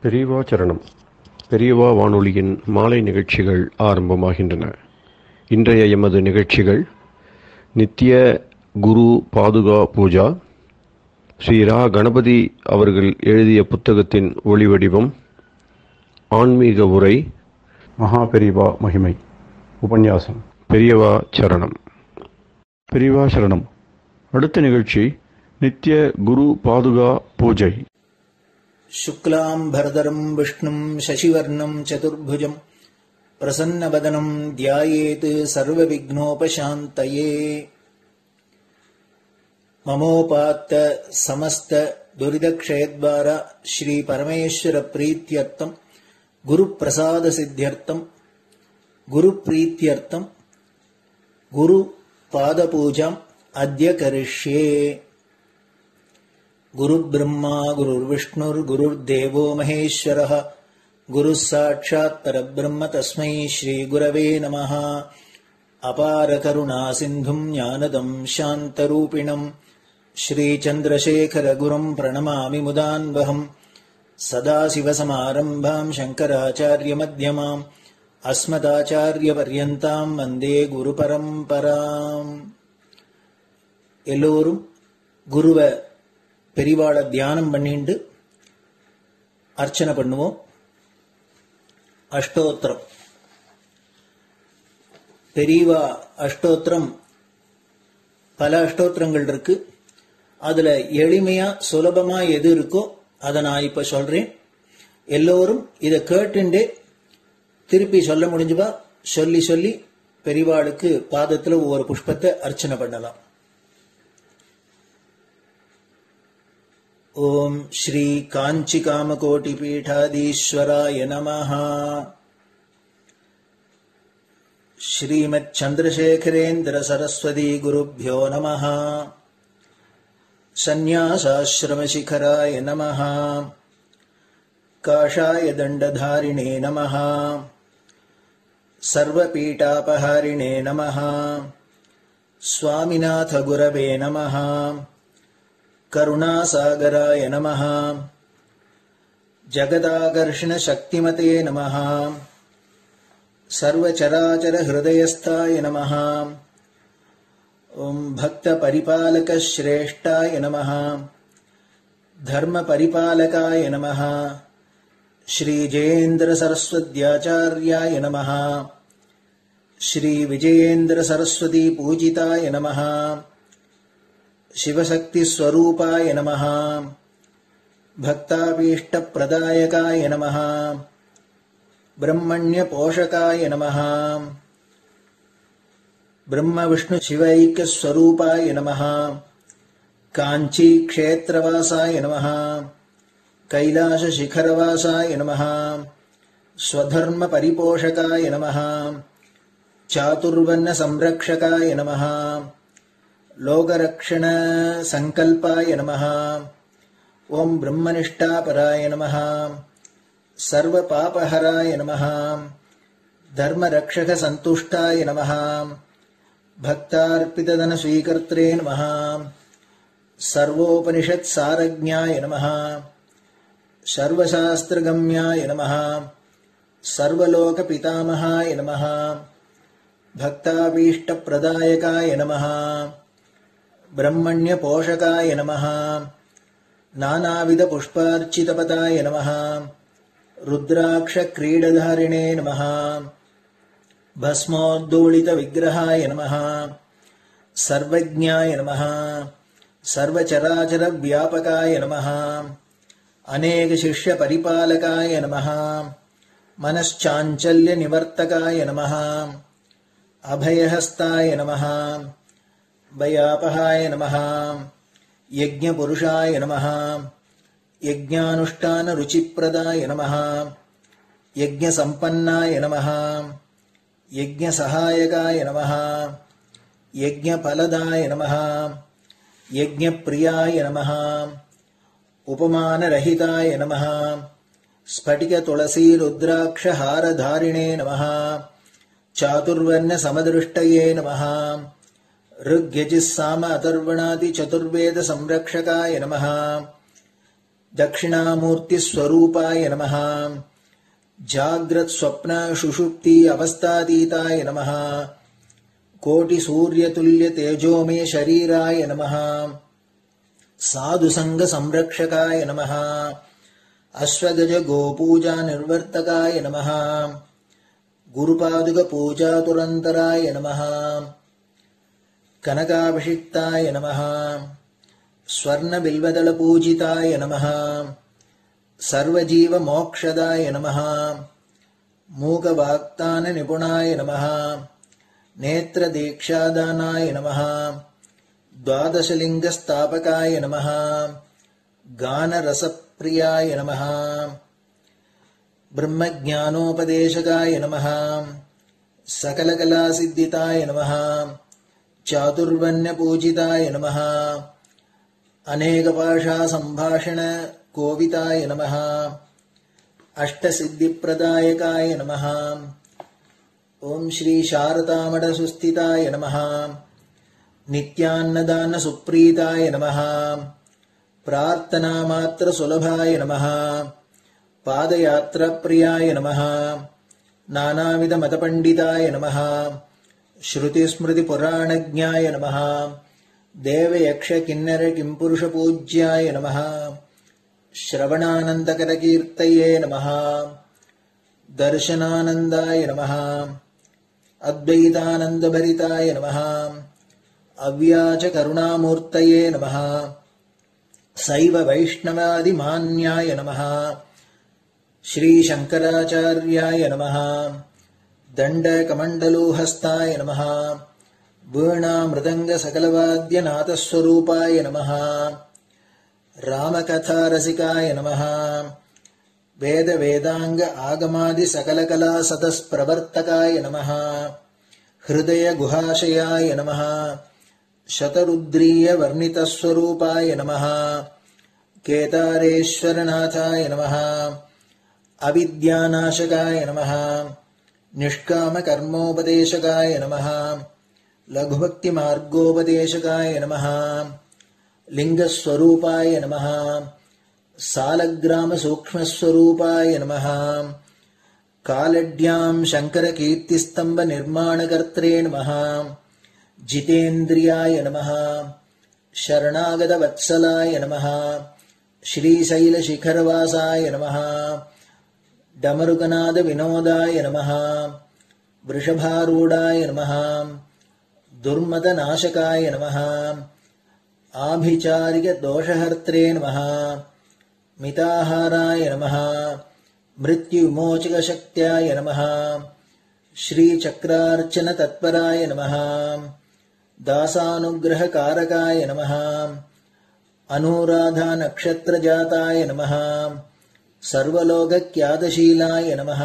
பெரியவா சரணம். பெரியவா வானொலியின் மாலை நிகழ்ச்சிகள் ஆரம்பமாகின்றன. இன்றைய எமது நிகழ்ச்சிகள் நித்திய குரு பாதுகா பூஜா, ஸ்ரீ ரா கணபதி அவர்கள் எழுதிய புத்தகத்தின் ஒளிவடிவம், ஆன்மீக உரை, மகா பெரியவா மகிமை, உபன்யாசம். பெரியவா சரணம். பெரியவா சரணம். அடுத்த நிகழ்ச்சி நித்திய குரு பாதுகா பூஜை. शुक्लाम्भरधरं विष्णुं शशिवर्णं चतुर्भुजं प्रसन्नवदनं ध्यायेत् सर्वविघ्नोपशान्तये। ममोपात्त समस्त दुरितक्षयद्वार श्री परमेश्वर प्रीत्यर्थं गुरुप्रसाद सिद्ध्यर्थं गुरुप्रीत्यर्थं गुरुपादपूजाम् अद्य करिष्ये। गुरुर्ब्रह्मा गुरुर्विष्णुर्गुरुर्देवो महेश्वरः गुरुः साक्षात् परब्रह्म तस्मै श्रीगुरवे नमः। अपारकरुणा सिन्धुं ज्ञानदं शान्तरूपिणं श्रीचन्द्रशेखरगुरुं प्रणमामि मुदान्वहम्। सदाशिवसमारम्भां शङ्कराचार्यमध्यमाम् अस्मदाचार्यपर्यन्तां वन्दे गुरुपरम्पराम्. எல்லோரும் குருவ பெரிவாள தியானம் பண்ணிண்டு அர்ச்சனை பண்ணுவோம். அஷ்டோத்திரம். பெரியவா அஷ்டோத்திரம் பல அஷ்டோத்திரங்கள் இருக்கு. அதுல எளிமையா சுலபமா எது இருக்கோ அதை நான் இப்ப சொல்றேன். எல்லோரும் இதை கேட்டுண்டே திருப்பி சொல்ல முடிஞ்சுபா சொல்லி சொல்லி பெரிவாளுக்கு பாதத்துல ஒவ்வொரு புஷ்பத்தை அர்ச்சனை பண்ணலாம். ओम श्री कांची कामकोटि पीठाधीश्वराय नमः। श्रीमत् चंद्रशेखरेन्द्र सरस्वती गुरुभ्यो नमः। संन्यासाश्रम शिखराय नमः। काषाय दंडधारिणे नमः। सर्वपीठापहारिणे नमः। स्वामिनाथ गुरवे नमः। करुणासागराय नमः। जगदाकर्षण शक्तिमते नमः। सर्वचराचर हृदयस्थाय नमः। ओम भक्त परिपालक श्रेष्ठाय नमः। धर्म परिपालकाय नमः। श्री जयेन्द्र सरस्वत्याचार्याय नमः। श्री विजयेन्द्र सरस्वती पूजिताय नमः। शिवशक्ति स्वरूपाय नमः। भक्ताभीष्ट प्रदायकाय नमः। ब्रह्मण्य पोषकाय नमः। ब्रह्म विष्णु शिवैक्य स्वरूपाय नमः। कांची क्षेत्रवासाय नमः। कैलाश शिखरवासाय नमः। स्वधर्म परिपोषकाय नमः। चातुर्वर्ण संरक्षकाय नमः। लोकरक्षण संकल्पाय नमः। ओम ब्रह्मनिष्ठापराय नमः। सर्वपापहराय नमः। धर्मरक्षक संतुष्टाय नमः। भक्तार्पितधन स्वीकर्त्रे नमः। सर्वोपनिषत् सारज्ञाय नमः। सर्वशास्त्रगम्याय नमः। सर्वलोक पितामहाय नमः। भक्ताभीष्ट प्रदायकाय नमः। ब्रह्मण्य पोषकाय नमः। नानाविध पुष्पार्चितपदाय नमः। रुद्राक्ष क्रीडधारिणे नमः। भस्मोद्दोलित विग्रहाय नमः। सर्वज्ञाय नमः। सर्वचराचर व्यापकाय नमः। अनेक शिष्य परिपालकाय नमः। मनश्चाञ्चल्य निवर्तकाय नमः। अभयहस्ताय नमः। भयापहाय नमः। यज्ञपुरुषाय नमः। यज्ञानुष्ठान रुचिप्रदाय नमः। यज्ञसम्पन्नाय नमः। यज्ञसहायकाय नमः। यज्ञफलदाय नमः। यज्ञप्रियाय नमः। उपमानरहिताय नमः। स्फटिक तुलसी रुद्राक्ष हारधारिणे नमः। चातुर्वर्ण समदृष्टये नमः। ऋग्यजुस्साम अथर्वणादि चतुर्वेद संरक्षकाय नमः। தட்சிணாமூர்த்தி ஸ்வரூபாய நமஹ. ஜாக்ரத் ஸ்வப்ன சுஷுப்தி அவஸ்தாதீதாய நமஹ. கோட்டி சூரிய துல்லிய தேஜோமே ஷரீராய நமஹ. சாது சங்க சம்ரக்ஷகாய நமஹ. அஸ்வகஜ கோபூஜா நிர்வர்த்தகாய நமஹ. குருபாதுக பூஜா துரந்தராய நமஹ. கனகாபிஷிக்தாய நமஹ. ஸ்வர்ண பில்வதள பூஜிதாய நமஹ. சர்வஜீவ மோக்ஷதாய நமஹ. மூக வாக்தான நிபுணாய நமஹ. நேத்ர தீக்ஷாதானாய நமஹ. द्वादशलिंग स्थापकाय नमः. गान रसप्रियाय नमः. ब्रह्मज्ञानोपदेशकाय नमः. सकलकलासिद्धिताय नमः. चातुर्वण्यपूजिताय नमः. अनेकभाषा संभाषण कोविताय नमः. अष्टसिद्धिप्रदायकाय नमः. ओम श्री शारदामठ सुस्थिताय नमः. नित्यान्नदान सुप्रीताय नमः. प्रार्थना मात्र सुलभाय नमः. पादयात्रा प्रियाय नमः. नानाविध मतपंडिताय नमः. श्रुति स्मृति पुराणज्ञाय नमः. देव यक्ष किन्नर किंपुरुष पूज्याय नमः. श्रवणानंदकर कीर्तये नमः. दर्शनानंदाय नमः. अद्वैतानंद भरिताय नमः. अव्याच करुणामूर्तये नमः. शैव वैष्णवादि मान्याय नमः. श्री शंकराचार्याय नमः. दंड कमंडलूहस्ताय नमः. वीणा मृदंग सकलवाद्य नाथस्वरूपाय नमः. रामकथा रसिकाय नमः. वेद वेदांग आगमादि सकलकला सतस्प्रवर्तकाय नमः. हृदय गुहाशयाय नमः. शतरुद्रीय वर्णितस्वरूपाय नमः. केदारेश्वरनाथाय नमः. अविद्यानाशकाय नमः. निष्काम कर्मोपदेशकाय नमः. लघुभक्ति मार्गोपदेशकाय नमः. लिंगस्वरूपाय नमः. सालग्राम सूक्ष्मस्वरूपाय नमः. कालड्यां शंकर कीर्तिस्तंभ निर्माणकर्त्रे नमः. जितेन्द्रियाय नमः. शरणागत वत्सलाय नमः. श्रीशैल शिखरवासाय नमः. डमरुकनाद विनोदाय नमः. वृषभारूढ़ाय नमः. दुर्मद नाशकाय नमः. आभिचारिक दोषहर्त्रे नमः. मिताहाराय नमः. मृत्युविमोचक शक्त्याय नमः. श्रीचक्रार्चन तत्पराय नमः. दासानुग्रह कारकाय नमः. अनुराधा नक्षत्र जाताय नमः. सर्वलोकख्यातशीलाय नमः.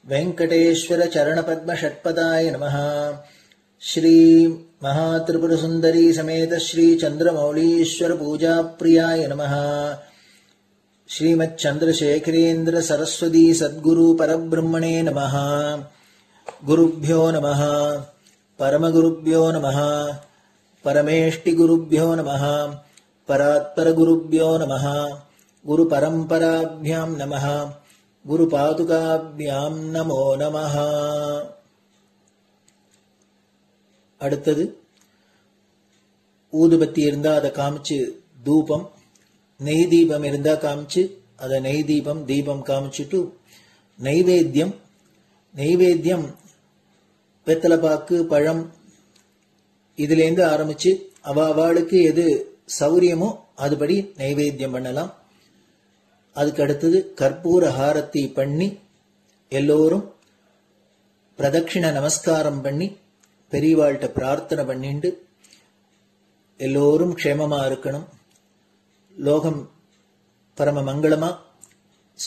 वेंकटेश्वर चरण पद्म षट्पदाय नमः. श्री महात्रिपुर सुंदरी समेत श्री चंद्रमौलीश्वर पूजा प्रियाय नमः. श्रीमच्चंद्रशेखरेन्द्र सरस्वती सद्गुरु परब्रह्मणे नमः. गुरुभ्यो नमः. परमगुरुभ्यो नमः. परमेष्टिगुरुभ्यो नमः. परात्परगुरुभ्यो नमः. गुरुपरम्पराभ्यां नमः. गुरुपादुकाभ्यां नमो नमः. அடுத்தது ஊதுபத்தி இருந்தா அதை காமிச்சு தூபம், நெய் தீபம் இருந்தா காமிச்சு அதை நெய் தீபம் தீபம் காமிச்சுட்டு நைவேத்தியம் நைவேத்தியம் வெத்தலைப்பாக்கு பழம் இதுலேருந்து ஆரம்பிச்சு அவளுக்கு எது சௌரியமோ அதுபடி நைவேத்தியம் பண்ணலாம். அதுக்கு அடுத்தது கற்பூர ஹாரத்தி பண்ணி எல்லோரும் பிரதட்சிண நமஸ்காரம் பண்ணி பெரியவாள்கிட்ட பிரார்த்தனை பண்ணிண்டு எல்லோரும் க்ஷேமமா இருக்கணும், லோகம் பரம மங்களமா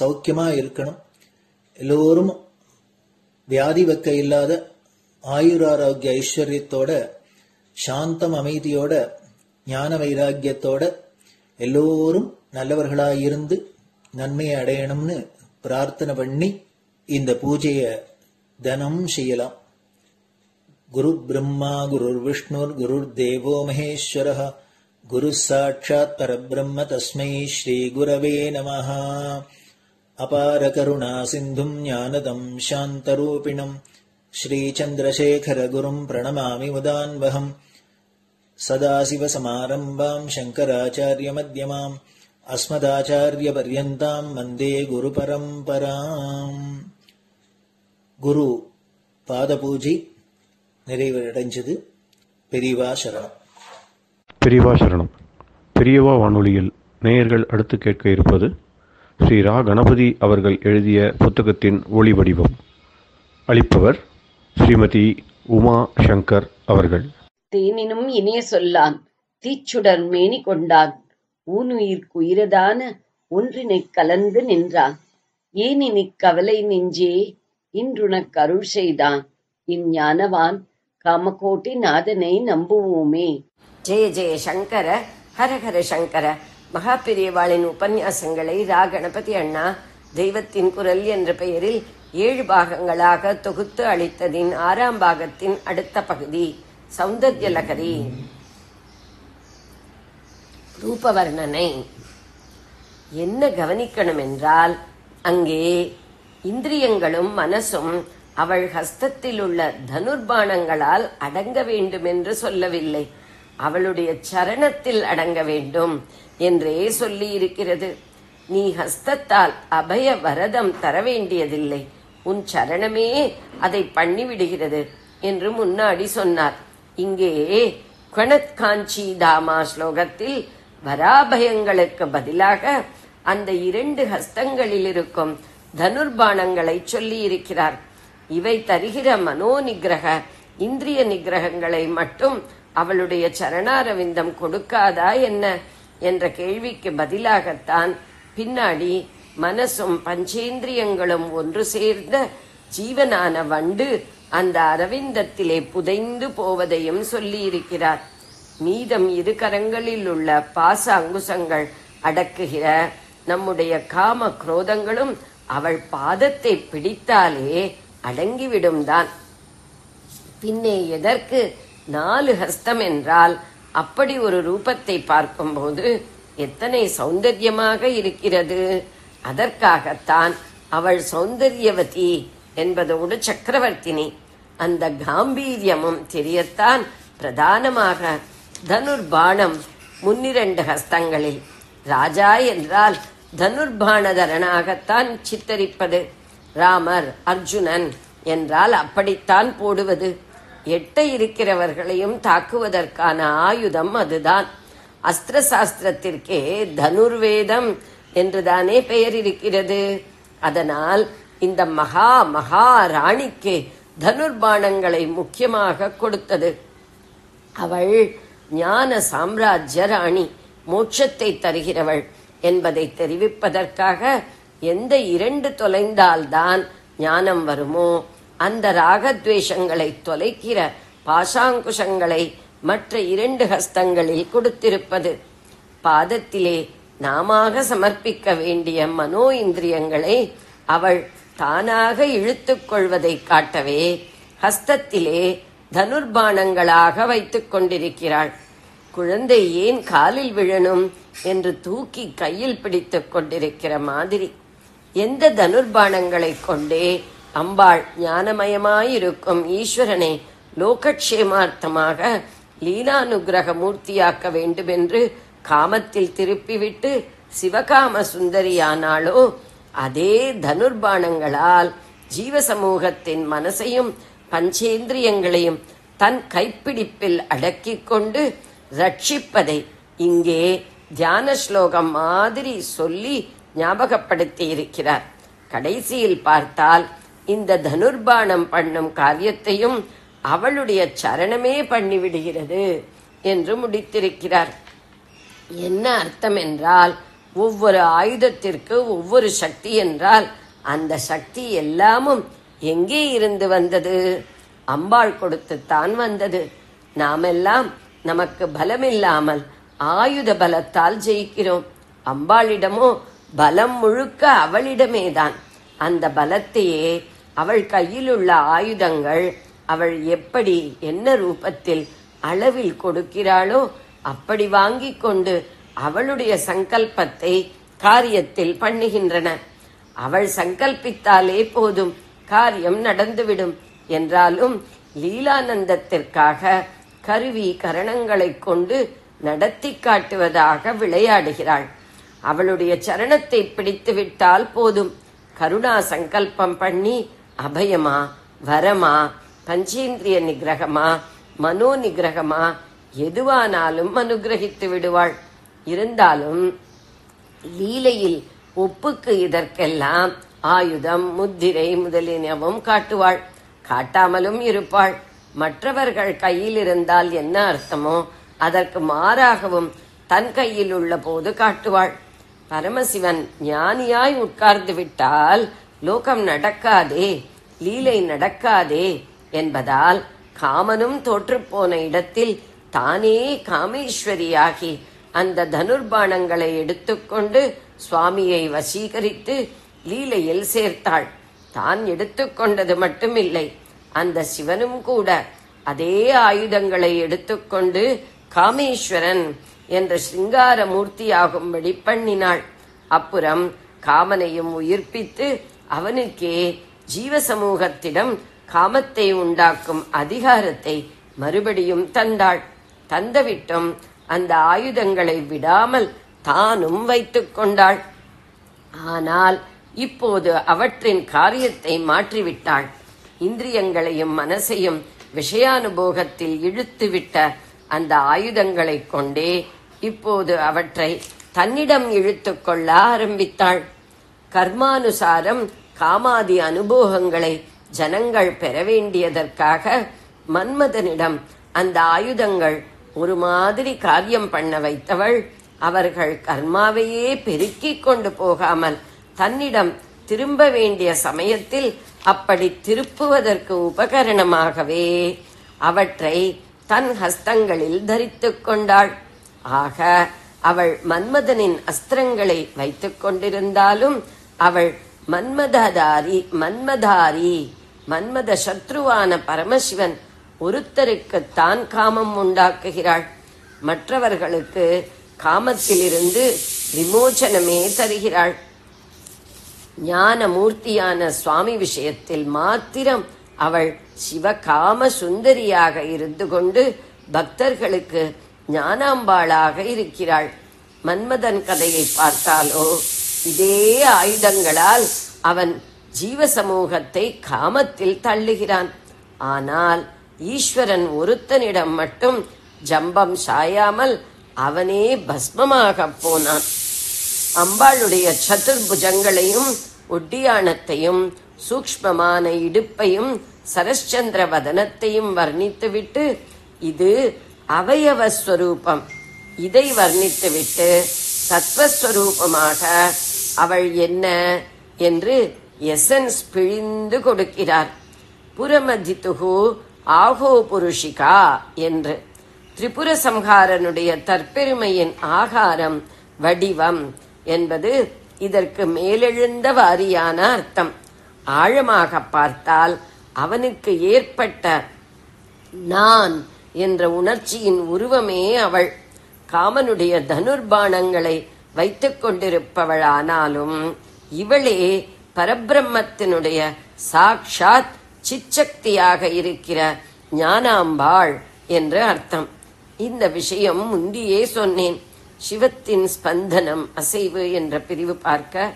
சௌக்கியமா இருக்கணும், எல்லோரும் வியாதி வெக்க இல்லாத ஆயுராரோக்கிய ஐஸ்வர்யத்தோட சாந்தம் அமைதியோட ஞான வைராக்கியத்தோட எல்லோரும் நல்லவர்களாயிருந்து நன்மையை அடையணும்னு பிரார்த்தனை பண்ணி இந்த பூஜையை தினம் செய்யலாம். குரு பிரம்மா குரு விஷ்ணுர் குரு தேவோ மகேஸ்வரः குருः சாட்சாத் பரபிரம்ம தஸ்மை ஸ்ரீ குரவே நமः. அபார கருணா சிந்தும் ஞானதம் சாந்தரூபிணம் ஸ்ரீசந்திரசேகர குரும் பிரணமாமி முதான்வகம். சதாசிவசமாரம்பாம் சங்கராச்சார்ய மத்யமாம் அஸ்மதாச்சார்ய பர்யந்தாம் வந்தே குரு பரம்பராம். குரு பாத பூஜை நிறைவடைஞ்சது. பெரியவா சரணம். பெரியவா சரணம். பெரியவா வானொலியில் நேயர்கள் அடுத்து கேட்க இருப்பது ஸ்ரீ ரா கணபதி அவர்கள் எழுதிய புத்தகத்தின் ஒளி வடிவம். அளிப்பவர் ஸ்ரீமதி உமா சங்கர் அவர்கள். தேனினும் இனிய சொல்லான் தீச்சுடர் மேனி கொண்டான் ஊனுயிர்க்குயிரதான ஒன்றினைக் கலந்து நின்றான். ஏனினிக் கவலை நெஞ்சே இன்றுனக் அருள் செய்தான். இஞ்ஞானவான் காமகோட்டி நாதனை நம்புவோமே. ஜெய ஜெய சங்கர, ஹரஹர சங்கர. மகாபெரியவாளின் உபன்யாசங்களை ரா கணபதி அண்ணா தெய்வத்தின் குரல் என்ற பெயரில் 7 பாகங்களாக தொகுத்து அளித்ததின் 6ஆம் பாகத்தின் அடுத்த பகுதி சௌந்தர்யலகரி. ரூபவர்ணனை. என்ன கவனிக்கணும் என்றால், அங்கே இந்திரியங்களும் மனசும் அவள் ஹஸ்தத்தில் உள்ள தனுர்பாணங்களால் அடங்க வேண்டும் என்று சொல்லவில்லை, அவளுடைய சரணத்தில் அடங்க வேண்டும் என்றே சொல்லி இருக்கிறது. நீ ஹஸ்தத்தால் அபய வரதம் தர வேண்டியதில்லை, உன் சரணமே அதை பண்ணிவிடுகிறது என்று முன்னாடி சொன்னார். இங்கே குணத்காஞ்சி தாமா ஸ்லோகத்தில் வராபயங்களுக்கு பதிலாக அந்த 2 ஹஸ்தங்களில் இருக்கும் தனுர்பாணங்களை சொல்லி இருக்கிறார். இவை தருகிற மனோ நிகிரக இந்திரிய நிகிரகங்களை மட்டும் அவளுடைய சரணாரவிந்தம் கொடுக்காதா என்ன என்ற கேள்விக்கு பதிலாகத்தான் பின்னாடி மனசும் பஞ்சேந்திரியங்களும் ஒன்று சேர்ந்த ஜீவனான வண்டு அந்த அரவிந்தத்திலே புதைந்து போவதையும் சொல்லி இருக்கிறார். மீதம் 2 கரங்களில் உள்ள பாச அங்குசங்கள் அடக்குகிற நம்முடைய காம குரோதங்களும் அவள் பாதத்தை பிடித்தாலே அடங்கிவிடும் தான். பின்னே எதற்கு 4 ஹஸ்தம் என்றால், அப்படி ஒரு ரூபத்தை பார்க்கும்போது எத்தனை சௌந்தர்யமாக இருக்கிறது. அதற்காகத்தான் அவள் சௌந்தர்யவதி என்பதோடு சக்கரவர்த்தினி. அந்த காம்பீரியமும் தெரியத்தான் பிரதானமாக தனுர்பாணம் முன்னிரண்டு ஹஸ்தங்களில். ராஜா என்றால் தனுர்பாணதரனாகத்தான் சித்தரிப்பது. ராமர் அர்ஜுனன் என்றால் அப்படித்தான் போடுவது. எட்ட இருக்கிறவர்களையும் தாக்குவதற்கான ஆயுதம் அதுதான். அஸ்திர சாஸ்திரத்திற்கே தனுர்வேதம் என்றுதானே பெயர் இருக்கிறது. அதனால் இந்த மகா மகா ராணிக்கு தனுர்பாணங்களை முக்கியமாக கொடுத்தது. அவள் ஞான சாம்ராஜ்ய ராணி, மோட்சத்தை தருகிறவள் என்பதை தெரிவிப்பதற்காக எந்த 2 தொலைந்தால்தான் ஞானம் வருமோ அந்த ராகத்வேஷங்களை தொலைக்கிற பாசாங்குஷங்களை மற்ற 2 ஹஸ்தங்களில் கொடுத்திருப்பது. பாதத்திலே நாமாக சமர்ப்பிக்க வேண்டிய மனோ இந்திரியங்களை அவள் தானாக இழுத்துக் கொள்வதை காட்டவே ஹஸ்தத்திலே தனுர்பாணங்களாக வைத்துக் கொண்டிருக்கிறாள். குழந்தை ஏன் காலில் விழணும் என்று தூக்கி கையில் பிடித்துக் கொண்டிருக்கிற மாதிரி எந்த தனுர்பாணங்களை கொண்டே அம்பாள் ஞானமயமாயிருக்கும் ஈஸ்வரனை லோகக்ஷேமார்த்தமாக லீலானுகிரக மூர்த்தியாக்க வேண்டுமென்று காமத்தில் திருப்பிவிட்டு சிவகாம சுந்தரியானாளோ, அதே தனுர்பாணங்களால் ஜீவசமூகத்தின் மனசையும் பஞ்சேந்திரியங்களையும் தன் கைப்பிடிப்பில் அடக்கிக் கொண்டு ரட்சிப்பதை இங்கே தியான ஸ்லோகம் மாதிரி சொல்லி ஞாபகப்படுத்தி இருக்கிறார். கடைசியில் பார்த்தால் இந்த தனுர்பாணம் பண்ணும் காரியத்தையும் அவளுடைய சரணமே பண்ணிவிடுகிறது என்று முடித்திருக்கிறார். என்ன அர்த்தம் என்றால், ஒவ்வொரு ஆயுதத்திற்கு ஒவ்வொரு சக்தி என்றால் அந்த சக்தி எல்லாமும் எங்கே இருந்து வந்தது? அம்பாள் கொடுத்துத்தான் வந்தது. நாமெல்லாம் நமக்கு பலமில்லாமல் ஆயுத பலத்தால் ஜெயிக்கிறோம். அம்பாளிடமோ பலம் முழுக்க அவளிடமேதான். அந்த பலத்தையே அவள் கையில் உள்ள ஆயுதங்கள் அவள் எப்படி என்ன ரூபத்தில் அளவில் கொடுக்கிறாளோ அப்படி வாங்கிக் கொண்டு அவளுடைய சங்கல்பத்தை காரியத்தில் பண்ணுகின்றன. அவள் சங்கல்பித்தாலே போதும், காரியம் நடந்துவிடும். என்றாலும் லீலானந்தத்திற்காக கருவி கரணங்களை கொண்டு நடத்தி காட்டுவதாக விளையாடுகிறாள். அவளுடைய சரணத்தை பிடித்து விட்டால் போதும், கருணா சங்கல்பம் பண்ணி அபயமா, வரமா, பஞ்சேந்திரிய நிகிரகமா, மனோ நிகிரகமா, எதுவானாலும் அனுகிரகித்து விடுவாள். இருந்தாலும் லீலையில் ஒப்புக்கு இதற்கெல்லாம் ஆயுதம், முத்திரை முதலியனவும் காட்டுவாள். காட்டாமலும் இருப்பாள். மற்றவர்கள் கையில் இருந்தால் என்ன அர்த்தமோ அதற்கு மாறாகவும் தன் கையில் உள்ள போது காட்டுவாள். பரமசிவன் ஞானியாய் உட்கார்ந்து விட்டால் லோகம் நடக்காதே, லீலை நடக்காதே என்பதால் காமனும் தோற்றுப்போன இடத்தில் தானே காமேஸ்வரியாகி அந்த தனுர்பாணங்களை எடுத்துக்கொண்டு சுவாமியை வசீகரித்து லீலையில் சேர்த்தாள். தான் எடுத்துக்கொண்டது மட்டுமில்லை, அந்த சிவனும் கூட அதே ஆயுதங்களை எடுத்துக்கொண்டு காமேஸ்வரன் என்ற சிங்கார மூர்த்தியாகும்படி பண்ணினாள். அப்புறம் காமனையும் உயிர்ப்பித்து அவனுக்கே ஜீவசமூகத்திடம் காமத்தை உண்டாக்கும் அதிகாரத்தை மறுபடியும் தந்தாள். தந்தவிட்டும் அந்த ஆயுதங்களை விடாமல் தானும் வைத்துக் கொண்டாள். ஆனால் இப்போது அவற்றின் காரியத்தை மாற்றிவிட்டாள். இந்திரியங்களையும் மனசையும் விஷயானுபோகத்தில் இழுத்துவிட்ட அந்த ஆயுதங்களை கொண்டே இப்போது அவற்றை தன்னிடம் இழுத்துக் கொள்ள ஆரம்பித்தாள். கர்மானுசாரம் காமாதி அனுபோகங்களை ஜனங்கள் பெற வேண்டியதற்காக மன்மதனிடம் அந்த ஆயுதங்கள் ஒரு மாதிரி காரியம் பண்ண வைத்தவள். அவர்கள் கர்மாவையே பெருக்கிக் கொண்டு போகாமல் தன்னிடம் திரும்ப வேண்டிய சமயத்தில் அப்படி திருப்புவதற்கு உபகரணமாகவே அவற்றை தன் ஹஸ்தங்களில் தரித்துக் கொண்டாள். ஆக அவள் மன்மதனின் அஸ்திரங்களை வைத்துக் கொண்டிருந்தாலும் அவள் மன்மதாரி மன்மத சத்ருவான பரமசிவன் ஒருத்தருக்குத்தான் காமம் உண்டாக்குகிறாள். மற்றவர்களுக்கு காமத்திலிருந்து விமோச்சனமே தருகிறாள். ஞான மூர்த்தியான சுவாமி விஷயத்தில் மாத்திரம் அவள் சிவகாம சுந்தரியாக இருந்து கொண்டு பக்தர்களுக்கு ஞானாம்பாளாக இருக்கிறாள். மன்மதன் கதையை பார்த்தாலோ இதே ஆயுதங்களால் அவன் ஜீவசமூகத்தை காமத்தில் தள்ளுகிறான். ஆனால் ஈஸ்வரன் ஒருத்தனிடம் மட்டும் ஜம்பம் சாயாமல் அவனே பஸ்மமாக போனான். அம்பாளுடைய சதுர்புஜங்களையும் ஒட்டியானத்தையும் சூக்ஷ்மமான இடுப்பையும் சரஸ்சந்திர வதனத்தையும் வர்ணித்துவிட்டு இது அவயவஸ்வரூபம், இதை வர்ணித்துவிட்டு சத்வஸ்வரூபமாக அவள் என்ன என்று எசன்ஸ் பிழிந்து கொடுக்கிறார். புரமதித்துகு ஆகோ புருஷிகா என்று திரிபுர சம்ஹாரனுடைய தற்பெருமையின் ஆகாரம் வடிவம் என்பது இதற்கு மேலெழுந்த வாரியான அர்த்தம். ஆழமாக பார்த்தால் அவனுக்கு ஏற்பட்ட நான் என்ற உணர்ச்சியின் உருவமே அவள். காமனுடைய தனுர்பாணங்களை வைத்துக் கொண்டிருப்பவளானாலும் இவளே பரபிரம்மத்தினுடைய சாக்ஷாத் சிச்சக்தியாக இருக்கிற ஞானாம்பாள் என்று அர்த்தம். இந்த விஷயம் முந்தியே சொன்னேன். சிவத்தின் ஸ்பந்தனம் அசைவு என்ற பிரிவு பார்க்க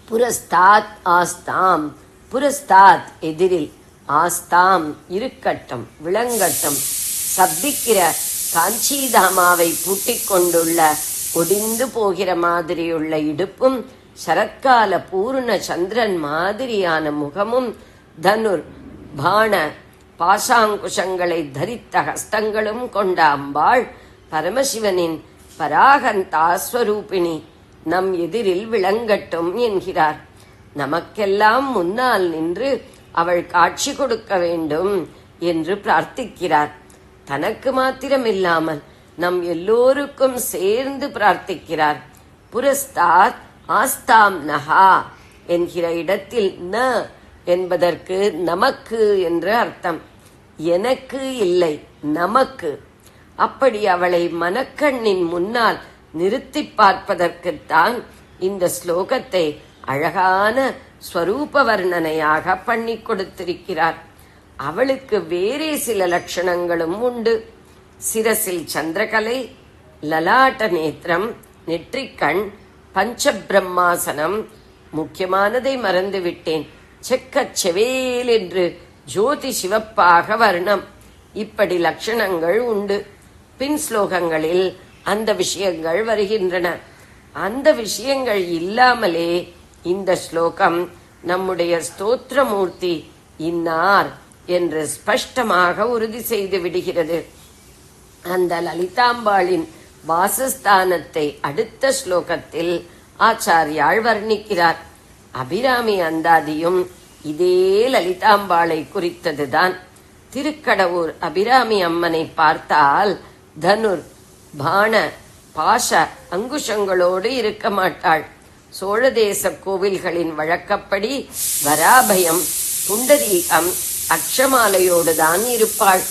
புரஸ்தாத் ஆஸ்தாம், புரஸ்தாத் எதிரில், ஆஸ்தாம் இருக்கட்டும் விளங்கட்டும். சப்பிக்கிற காஞ்சிதாமாவை பூட்டிக் கொண்டுள்ள ஒடிந்து போகிற மாதிரியுள்ள இடுப்பும் சரத்கால பூர்ண சந்திரன் மாதிரியான முகமும் தனுர் பாண பாசாங்குஷங்களை தரித்த ஹஸ்தங்களும் கொண்ட அம்பாள் பரமசிவனின் பராகந்தாஸ்வரூபிணி நம் எதிரில் விளங்கட்டும் என்கிறார். நமக்கெல்லாம் முன்னால் நின்று அவள் காட்சி கொடுக்க வேண்டும் என்று பிரார்த்திக்கிறார். தனக்கு மாத்திரமில்லாமல் நம் எல்லோருக்கும் சேர்ந்து பிரார்த்திக்கிறார். புரஸ்தாத் ஆஸ்தாம் நகா என்கிற இடத்தில் ந என்பதற்கு நமக்கு என்று அர்த்தம். எனக்கு இல்லை, நமக்கு. அப்படி அவளை மனக்கண்ணின் முன்னால் நிறுத்தி பார்ப்பதற்குத்தான் இந்த ஸ்லோகத்தை அழகான ஸ்வரூப வர்ணனையாக பண்ணி கொடுத்திருக்கிறார். அவளுக்கு வேறே சில லட்சணங்களும் உண்டு. சிரசில் சந்திரகலை, லலாட்ட நேத்திரம், நெற்றிக்கண், பஞ்சபிரம்மாசனம், முக்கியமானதை மறந்துவிட்டேன், செக்கச் செவேல் என்று ஜோதி சிவப்பாக வர்ணம். இப்படி லட்சணங்கள் உண்டு. பின் ஸ்லோகங்களில் அந்த விஷயங்கள் வருகின்றன. அந்த விஷயங்கள் இல்லாமலே இந்த ஸ்லோகம் நம்முடைய ஸ்தோத்திரமூர்த்தி இன்னார் என்று ஸ்பஷ்டமாக உறுதி செய்து விடுகிறது. அந்த லலிதாம்பாளின் வாசஸ்தானத்தை அடுத்த ஸ்லோகத்தில் ஆச்சாரியாள் வர்ணிக்கிறார். அபிராமி அந்தாதியும் இதே லலிதாம்பாளை குறித்ததுதான். திருக்கடவூர் அபிராமி அம்மனை பார்த்தால் தனுர், பாண, பாஷ, அங்குஷங்களோடு இருக்க மாட்டாள். சோழதேச கோவில்களின் வழக்கப்படி வராபயம், புண்டரீகம், அக்ஷமாலையோடுதான் இருப்பாள்.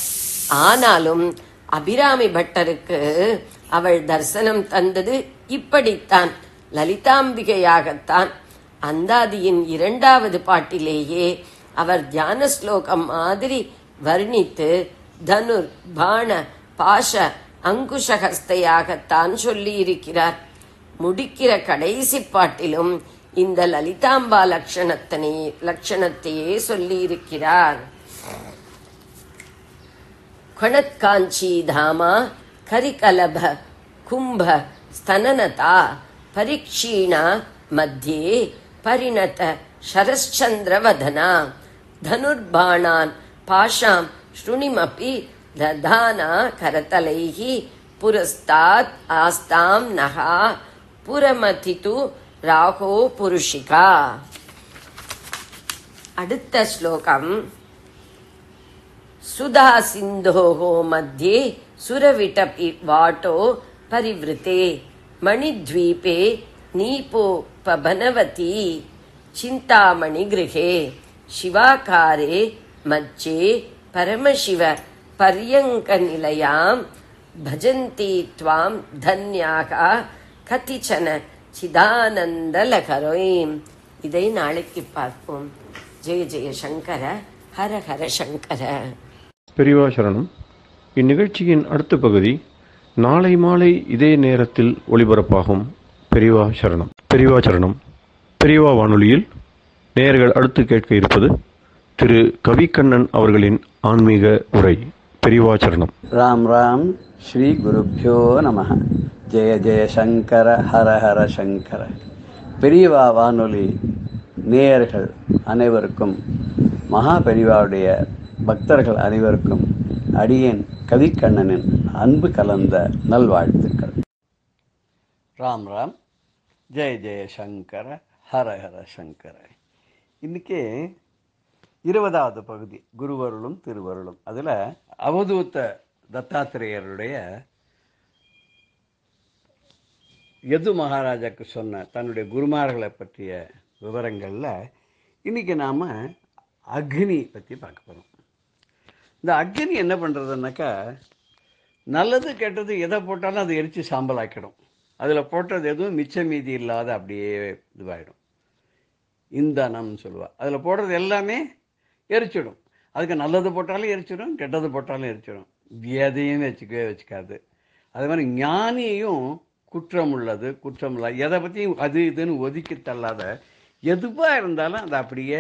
ஆனாலும் அபிராமி பட்டருக்கு அவள் தரிசனம் தந்தது இப்படித்தான், லலிதாம்பிகையாகத்தான். அந்தாதியின் 2வது பாட்டிலேயே அவர் தியான ஸ்லோகம் மாதிரி வர்ணித்து தனுர், பாண, பாஷ, அங்குஷஹஸ்தையாகத்தான் சொல்லி இருக்கிறார். முடிக்கிற கடைசி பாட்டிலும் இந்த லலிதாம்பா லட்சணத்தையே சொல்லி இருக்கிறார். கணத்காஞ்சி தாமா கரிகலப கும்ப ஸ்தனனதா பரீட்சீணா மத்தியே பரிணத சரஸ்சந்திரவதனா தனுர்பாணான் பாஷாம் ஸ்ருணிமபி ததானா கரதலைஹி புரஸ்தாத் ஆஸ்தாம் நகா புரமதிது ராகோ புருஷிகா. அடுத்த ஸ்லோகம் சுதா சிந்தோஹோ மத்தியே சுரவிடபி வாட்டோ பரிவிருத்தே மணித்வீபே நீபோ பபனவதி சிந்தாமணி கிருஹே சிவாகாரே மஜ்ஜே பரமசிவ பர்யங்க நிலையாம் பஜந்தி த்வாம் தன்யாக கதிச்சன சிதானந்தலகரோம். இதை நாளைக்கு பார்ப்போம். ஜெய ஜெய சங்கர, ஹர ஹர சங்கர. பெரியவா சரணம். இந்நிகழ்ச்சியின் அடுத்த பகுதி நாளை மாலை இதே நேரத்தில் ஒளிபரப்பாகும். பெரியவா சரணம். பெரியவா சரணம். பெரியவா வானொலியில் நேயர்கள் அடுத்து கேட்க இருப்பது திரு கவிக்கண்ணன் அவர்களின் ஆன்மீக உரை. பெரியவா சரணம். ராம் ராம். ஸ்ரீ குருப்யோ நம. ஜெய ஜெய சங்கர, ஹர ஹர சங்கர. பெரியவா வானொலி நேயர்கள் அனைவருக்கும், மகா பெரியவாவுடைய பக்தர்கள் அனைவருக்கும் அடியேன் கவிக்கண்ணனின் அன்பு கலந்த நல்வாழ்த்துக்கள். ராம் ராம். ஜெய ஜெய சங்கர, ஹர ஹர சங்கர. இன்னைக்கு 20வது பகுதி குருவருளும் திருவருளும். அதில் அவதூத்த தத்தாத்திரேயருடைய யது மகாராஜாக்கு சொன்ன தன்னுடைய குருமார்களை பற்றிய விவரங்களில் இன்றைக்கி நாம் அக்னி பற்றி பார்க்க போகிறோம். இந்த அக்னி என்ன பண்ணுறதுனாக்கா, நல்லது கெட்டது எதை போட்டாலும் அது எரித்து சாம்பலாக்கிடும். அதில் போட்டது எதுவும் மிச்ச மீதி இல்லாத அப்படியே இதுவாகிடும். இந்தனம்னு சொல்லுவாள். அதில் போடுறது எல்லாமே எரிச்சிடும். அதுக்கு நல்லது போட்டாலும் எரிச்சிடும், கெட்டது போட்டாலும் எரிச்சிடும். எதையும் வச்சுக்காது. அதே மாதிரி ஞானியையும் குற்றம் உள்ளது, குற்றம் இல்லாத, எதை பற்றியும் அது இதுன்னு ஒதுக்கி தள்ளாத எதுவாக இருந்தாலும் அதை அப்படியே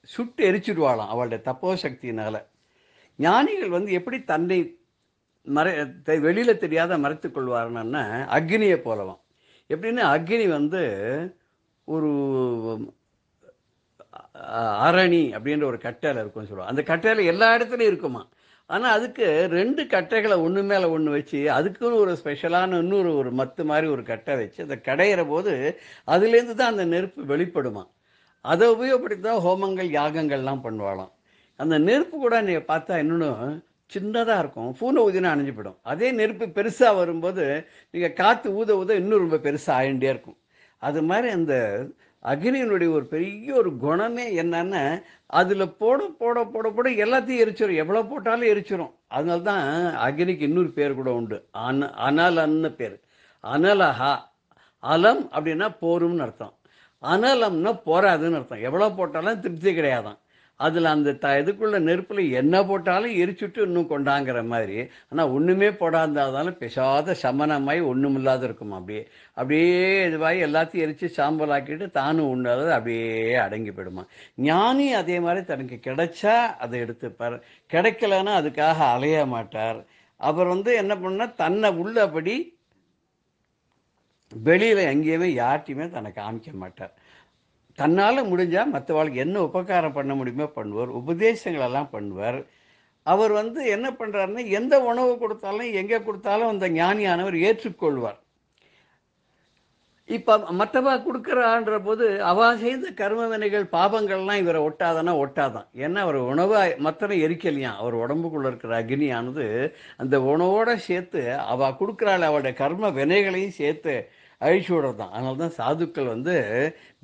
சுட்டு எரிச்சிடுவாளாம் அவளுடைய தப்போ சக்தியினால். ஞானிகள் எப்படி தன்னை வெளியில் தெரியாத மறைத்து கொள்வார்னா அக்னியை போலவாம். எப்படின்னா அக்னி ஒரு அரணி அப்படின்ற ஒரு கட்டையில் இருக்கும்னு சொல்லுவாள். அந்த கட்டையில் எல்லா இடத்துலையும் இருக்குமா. ஆனால் அதுக்கு 2 கட்டைகளை ஒன்று மேலே ஒன்று வச்சு அதுக்குன்னு ஒரு ஸ்பெஷலான ஒரு மத்து மாதிரி ஒரு கட்டை வச்சு அதை கடையிற போது அதுலேருந்து தான் அந்த நெருப்பு வெளிப்படுமா. அதை உபயோகப்படுத்தி தான் ஹோமங்கள் யாகங்கள்லாம் பண்ணுவாளாம். அந்த நெருப்பு கூட நீங்கள் பார்த்தா இன்னொன்று சின்னதாக இருக்கும், பூனை ஊதினா அணைஞ்சு போயிடும். அதே நெருப்பு பெருசாக வரும்போது நீங்கள் காற்று ஊத ஊத இன்னும் ரொம்ப பெருசாக ஆகிண்டே இருக்கும். அது மாதிரி அந்த அக்னியினுடைய ஒரு பெரிய ஒரு குணமே என்னன்னா, அதில் போட போட போட போட எல்லாத்தையும் எரிச்சிடும். எவ்வளோ போட்டாலும் எரிச்சிடும். அதனால தான் அக்னிக்கு இன்னொரு பேர் கூட உண்டு. அனலன்னு பேர். அனலஹா. அலம் அப்படின்னா போரும்னு அர்த்தம். அனலம்னா போராதுன்னு அர்த்தம். எவ்வளோ போட்டாலும் திருப்தி கிடையாதான். அதில் அந்த இதுக்குள்ள நெருப்பில் என்ன போட்டாலும் எரிச்சுட்டு இன்னும் கொண்டாங்கிற மாதிரி. ஆனால் ஒன்றுமே போடாதாலும் பெசாத சமனமாய் ஒன்றும் இல்லாத இருக்குமா. அப்படியே அப்படியே இதுவாகி எல்லாத்தையும் எரித்து சாம்பல் ஆக்கிட்டு தானும் உண்டாத அப்படியே அடங்கி போயிடுமா. ஞானி அதே மாதிரி தனக்கு கிடைச்சா அதை எடுத்துப்பார், கிடைக்கலன்னா அதுக்காக அலைய மாட்டார். அவர் என்ன பண்ணால் தன்னை உள்ளபடி வெளியில் எங்கேயுமே யார்ட்டையுமே தன்னை காமிக்க மாட்டார். தன்னால் முடிஞ்சால் மற்றவாளுக்கு என்ன உபகாரம் பண்ண முடியுமோ பண்ணுவார், உபதேசங்களெல்லாம் பண்ணுவார். அவர் என்ன பண்ணுறாருன்னா, எந்த உணவு கொடுத்தாலும் எங்கே கொடுத்தாலும் அந்த ஞானியானவர் ஏற்றுக்கொள்வார். இப்போ மற்றவா கொடுக்குறான்ற போது அவா செய்த கர்ம வினைகள் பாபங்கள்லாம் இவரை ஒட்டாதானா ஒட்டாதான். ஏன்னா அவர் உணவை மற்றனை எரிக்கலையாம். அவர் உடம்புக்குள்ளே இருக்கிற அக்னியானது அந்த உணவோடு சேர்த்து அவள் கொடுக்குறாள் அவளுடைய கர்ம வினைகளையும் சேர்த்து அழிச்சு விடுறதான். அதனால தான் சாதுக்கள்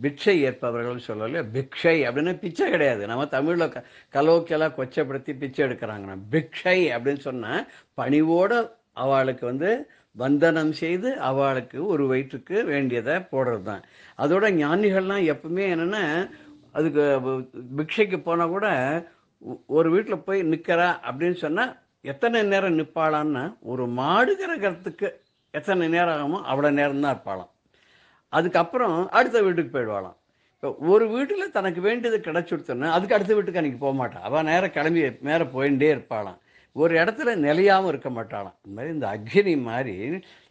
பிக்ஷை ஏற்பவர்கள் சொல்லல. பிக்ஷை அப்படின்னா பிச்சை கிடையாது. நம்ம தமிழில் கலோக்கியெல்லாம் கொச்சப்படுத்தி பிச்சை எடுக்கிறாங்க. பிக்ஷை அப்படின்னு சொன்னால் பணிவோடு அவளுக்கு வந்தனம் செய்து அவளுக்கு ஒரு வயிற்றுக்கு வேண்டியதை போடுறது தான். அதோட ஞானிகள்லாம் எப்பவுமே என்னென்னா, அதுக்கு பிக்ஷைக்கு போனால் கூட ஒரு வீட்டில் போய் நிற்கிறா அப்படின்னு சொன்னால் எத்தனை நேரம் நிற்பாளான்னா, ஒரு மாடு கறக்கிறதுக்கு எத்தனை நேரம் ஆகுமோ அவ்வளோ நேரம் தான் இருப்பாளாம். அதுக்கப்புறம் அடுத்த வீட்டுக்கு போயிடுவாளாம். இப்போ ஒரு வீட்டில் தனக்கு வேண்டியது கிடச்சுடுத்தோன்னா அதுக்கு அடுத்த வீட்டுக்கு அன்றைக்கி போக மாட்டான். அவள் நேரம் கிளம்பி மேலே போயிட்டே இருப்பாளாம். ஒரு இடத்துல நிலையாமல் இருக்க மாட்டாளாம். இந்த மாதிரி இந்த அக்னி மாதிரி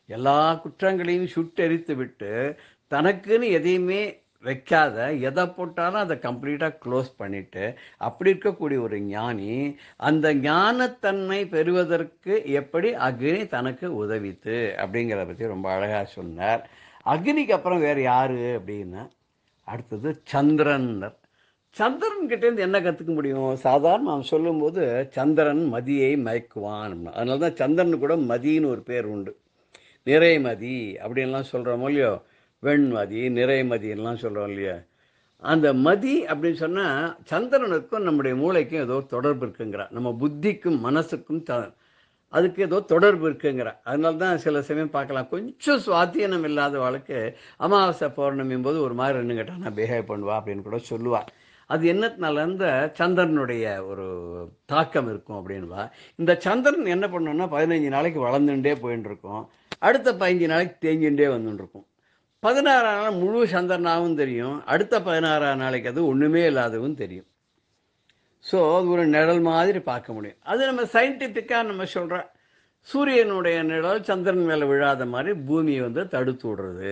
எல்லா குற்றங்களையும் சுட்டெரித்து விட்டு தனக்குன்னு எதையுமே வைக்காத, எதை போட்டாலும் அதை கம்ப்ளீட்டாக க்ளோஸ் பண்ணிவிட்டு அப்படி இருக்கக்கூடிய ஒரு ஞானி அந்த ஞானத்தன்மை பெறுவதற்கு எப்படி அக்னி தனக்கு உதவித்து அப்படிங்கிறத பற்றி ரொம்ப அழகாக சொன்னார். அக்னிக்கு அப்புறம் வேறு யார் அப்படின்னா, அடுத்தது சந்திரன்னர். சந்திரன் கிட்டேருந்து என்ன கற்றுக்க முடியும்? சாதாரண அவன் சொல்லும்போது சந்திரன் மதியை மயக்குவான். அதனால தான் சந்திரனு கூட மதின்னு ஒரு பேர் உண்டு. நிறைமதி அப்படின்லாம் சொல்கிறோமோ இல்லையோ, வெண்மதி நிறைமதியெல்லாம் சொல்கிறோம் இல்லையா. அந்த மதி அப்படின்னு சொன்னால் சந்திரனுக்கும் நம்முடைய மூளைக்கும் ஏதோ தொடர்பு இருக்குங்கிற, நம்ம புத்திக்கும் மனசுக்கும் அதுக்கு ஏதோ தொடர்பு இருக்குங்கிற. அதனால தான் சில சமயம் பார்க்கலாம், கொஞ்சம் சுவாத்தியனம் இல்லாத வாழ்க்கை அமாவாசை பௌர்ணமியும் போது ஒரு மாதிரி ரெண்டு கேட்டால் நான் பிஹேவ் பண்ணுவா அப்படின்னு கூட சொல்லுவாள். அது என்னத்தினால சந்திரனுடைய ஒரு தாக்கம் இருக்கும் அப்படின்வா. இந்த சந்திரன் என்ன பண்ணோன்னா 15 நாளைக்கு வளர்ந்துட்டே போயின்னு இருக்கும். அடுத்த 15 நாளைக்கு தேஞ்சுட்டே வந்துட்டுருக்கும். 16ஆம் நாள் முழு சந்திரனாகவும் தெரியும். அடுத்த 16ஆம் நாளைக்கு அது ஒன்றுமே இல்லாதவும் தெரியும். ஸோ அது ஒரு நிழல் மாதிரி பார்க்க முடியும். அது நம்ம சயின்டிஃபிக்காக நம்ம சொல்கிற சூரியனுடைய நிழல் சந்திரன் மேலே விழாத மாதிரி பூமியை தடுத்து விடுறது.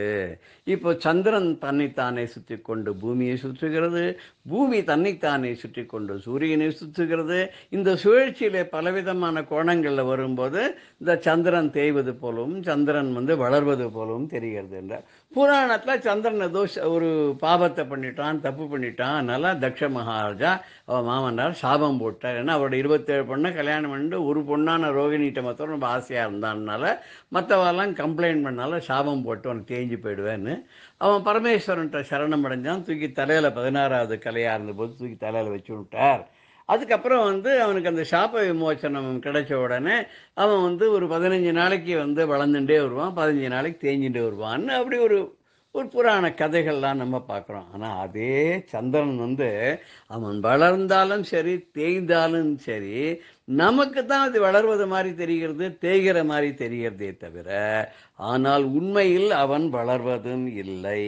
இப்போ சந்திரன் தன்னைத்தானே சுற்றி கொண்டு பூமியை சுற்றுகிறது, பூமி தன்னைத்தானே சுற்றி கொண்டு சூரியனை சுற்றுகிறது. இந்த சுழற்சியில் பலவிதமான கோணங்களில் வரும்போது இந்த சந்திரன் தேய்வது போலவும் சந்திரன் வளர்வது போலவும் தெரிகிறது என்ற புராணத்தில் சந்திரன் ஏதோ ஒரு பாபத்தை பண்ணிட்டான், தப்பு பண்ணிட்டான். அதனால் தக்ஷ மகாராஜா அவன் மாமன்னார் சாபம் போட்டார். ஏன்னா அவரோட 27 பொண்ணை கல்யாணம் பண்ணிட்டு ஒரு பொண்ணான ரோகிணிகிட்ட மாத்திரம் ரொம்ப ஆசையாக இருந்தான்னால மற்றவெல்லாம் கம்ப்ளைண்ட் பண்ணால சாபம் போட்டு அவனுக்கு தேஞ்சு போயிடுவேன்னு அவன் பரமேஸ்வரன்ட்ட சரணம் அடைஞ்சான். தூக்கி தலையில் 16வது கலையாக இருந்தபோது தூக்கி தலையில் வச்சு விட்டார். அதுக்கப்புறம் அவனுக்கு அந்த சாப விமோச்சனம் கிடைச்ச உடனே அவன் ஒரு 15 நாளைக்கு வளர்ந்துட்டே வருவான், 15 நாளைக்கு தேஞ்சுட்டே வருவான்னு அப்படி ஒரு புராண கதைகள்லாம் நம்ம பார்க்குறோம். ஆனால் அதே சந்திரன் அவன் வளர்ந்தாலும் சரி தேய்ந்தாலும் சரி நமக்கு தான் அது வளர்வது மாதிரி தெரிகிறது, தேய்கிற மாதிரி தெரிகிறதே தவிர, ஆனால் உண்மையில் அவன் வளர்வதும் இல்லை,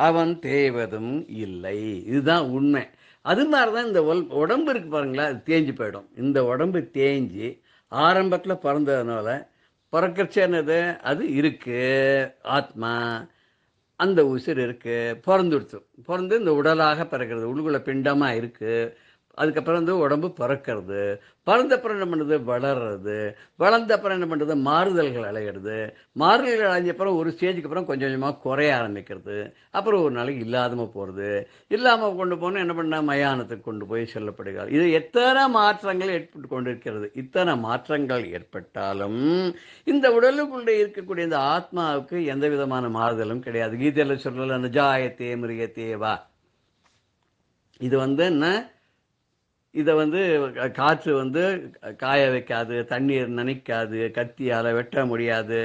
அவன் தேய்வதும் இல்லை. இதுதான் உண்மை. அது மாதிரி தான் இந்த உடம்பு இருக்குது பாருங்களா, அது தேஞ்சு போயிடும். இந்த உடம்பு தேஞ்சு ஆரம்பத்தில் பிறந்ததுனால பிறக்கச்சேனது அது இருக்குது, ஆத்மா அந்த உசிர் இருக்குது, பிறந்துடுத்து. பிறந்து இந்த உடலாக பிறக்கிறது, உள்ளுக்குள்ள பிண்டமாக இருக்குது. அதுக்கப்புறம் வந்து உடம்பு பிறக்கிறது, பறந்தப்புறம் என்ன பண்ணுறது, வளர்றது, வளர்ந்தப்புறம் என்ன பண்ணுறது, மாறுதல்கள் அடைகிறது, மாறுதல்கள் அடைஞ்சப்புறம் ஒரு ஸ்டேஜுக்கு அப்புறம் கொஞ்சம் கொஞ்சமாக குறைய ஆரம்பிக்கிறது, அப்புறம் ஒரு நாளைக்கு இல்லாமல் போகிறது, இல்லாமல் கொண்டு போனால் என்ன பண்ணால் மயானத்துக்கு கொண்டு போய் செல்லப்படுகிறது. இது எத்தனை மாற்றங்கள் ஏற்பட்டு கொண்டிருக்கிறது. இத்தனை மாற்றங்கள் ஏற்பட்டாலும் இந்த உடலுக்குள்ளே இருக்கக்கூடிய இந்த ஆத்மாவுக்கு எந்த விதமான மாறுதலும் கிடையாது. கீதையில் சொல்லல, அந்த ஜாயத்தே மிருகத்தே வா, இது வந்து என்ன, இதை வந்து காற்று வந்து காய வைக்காது, தண்ணீர் நனைக்காது, கத்தியால் வெட்ட முடியாது,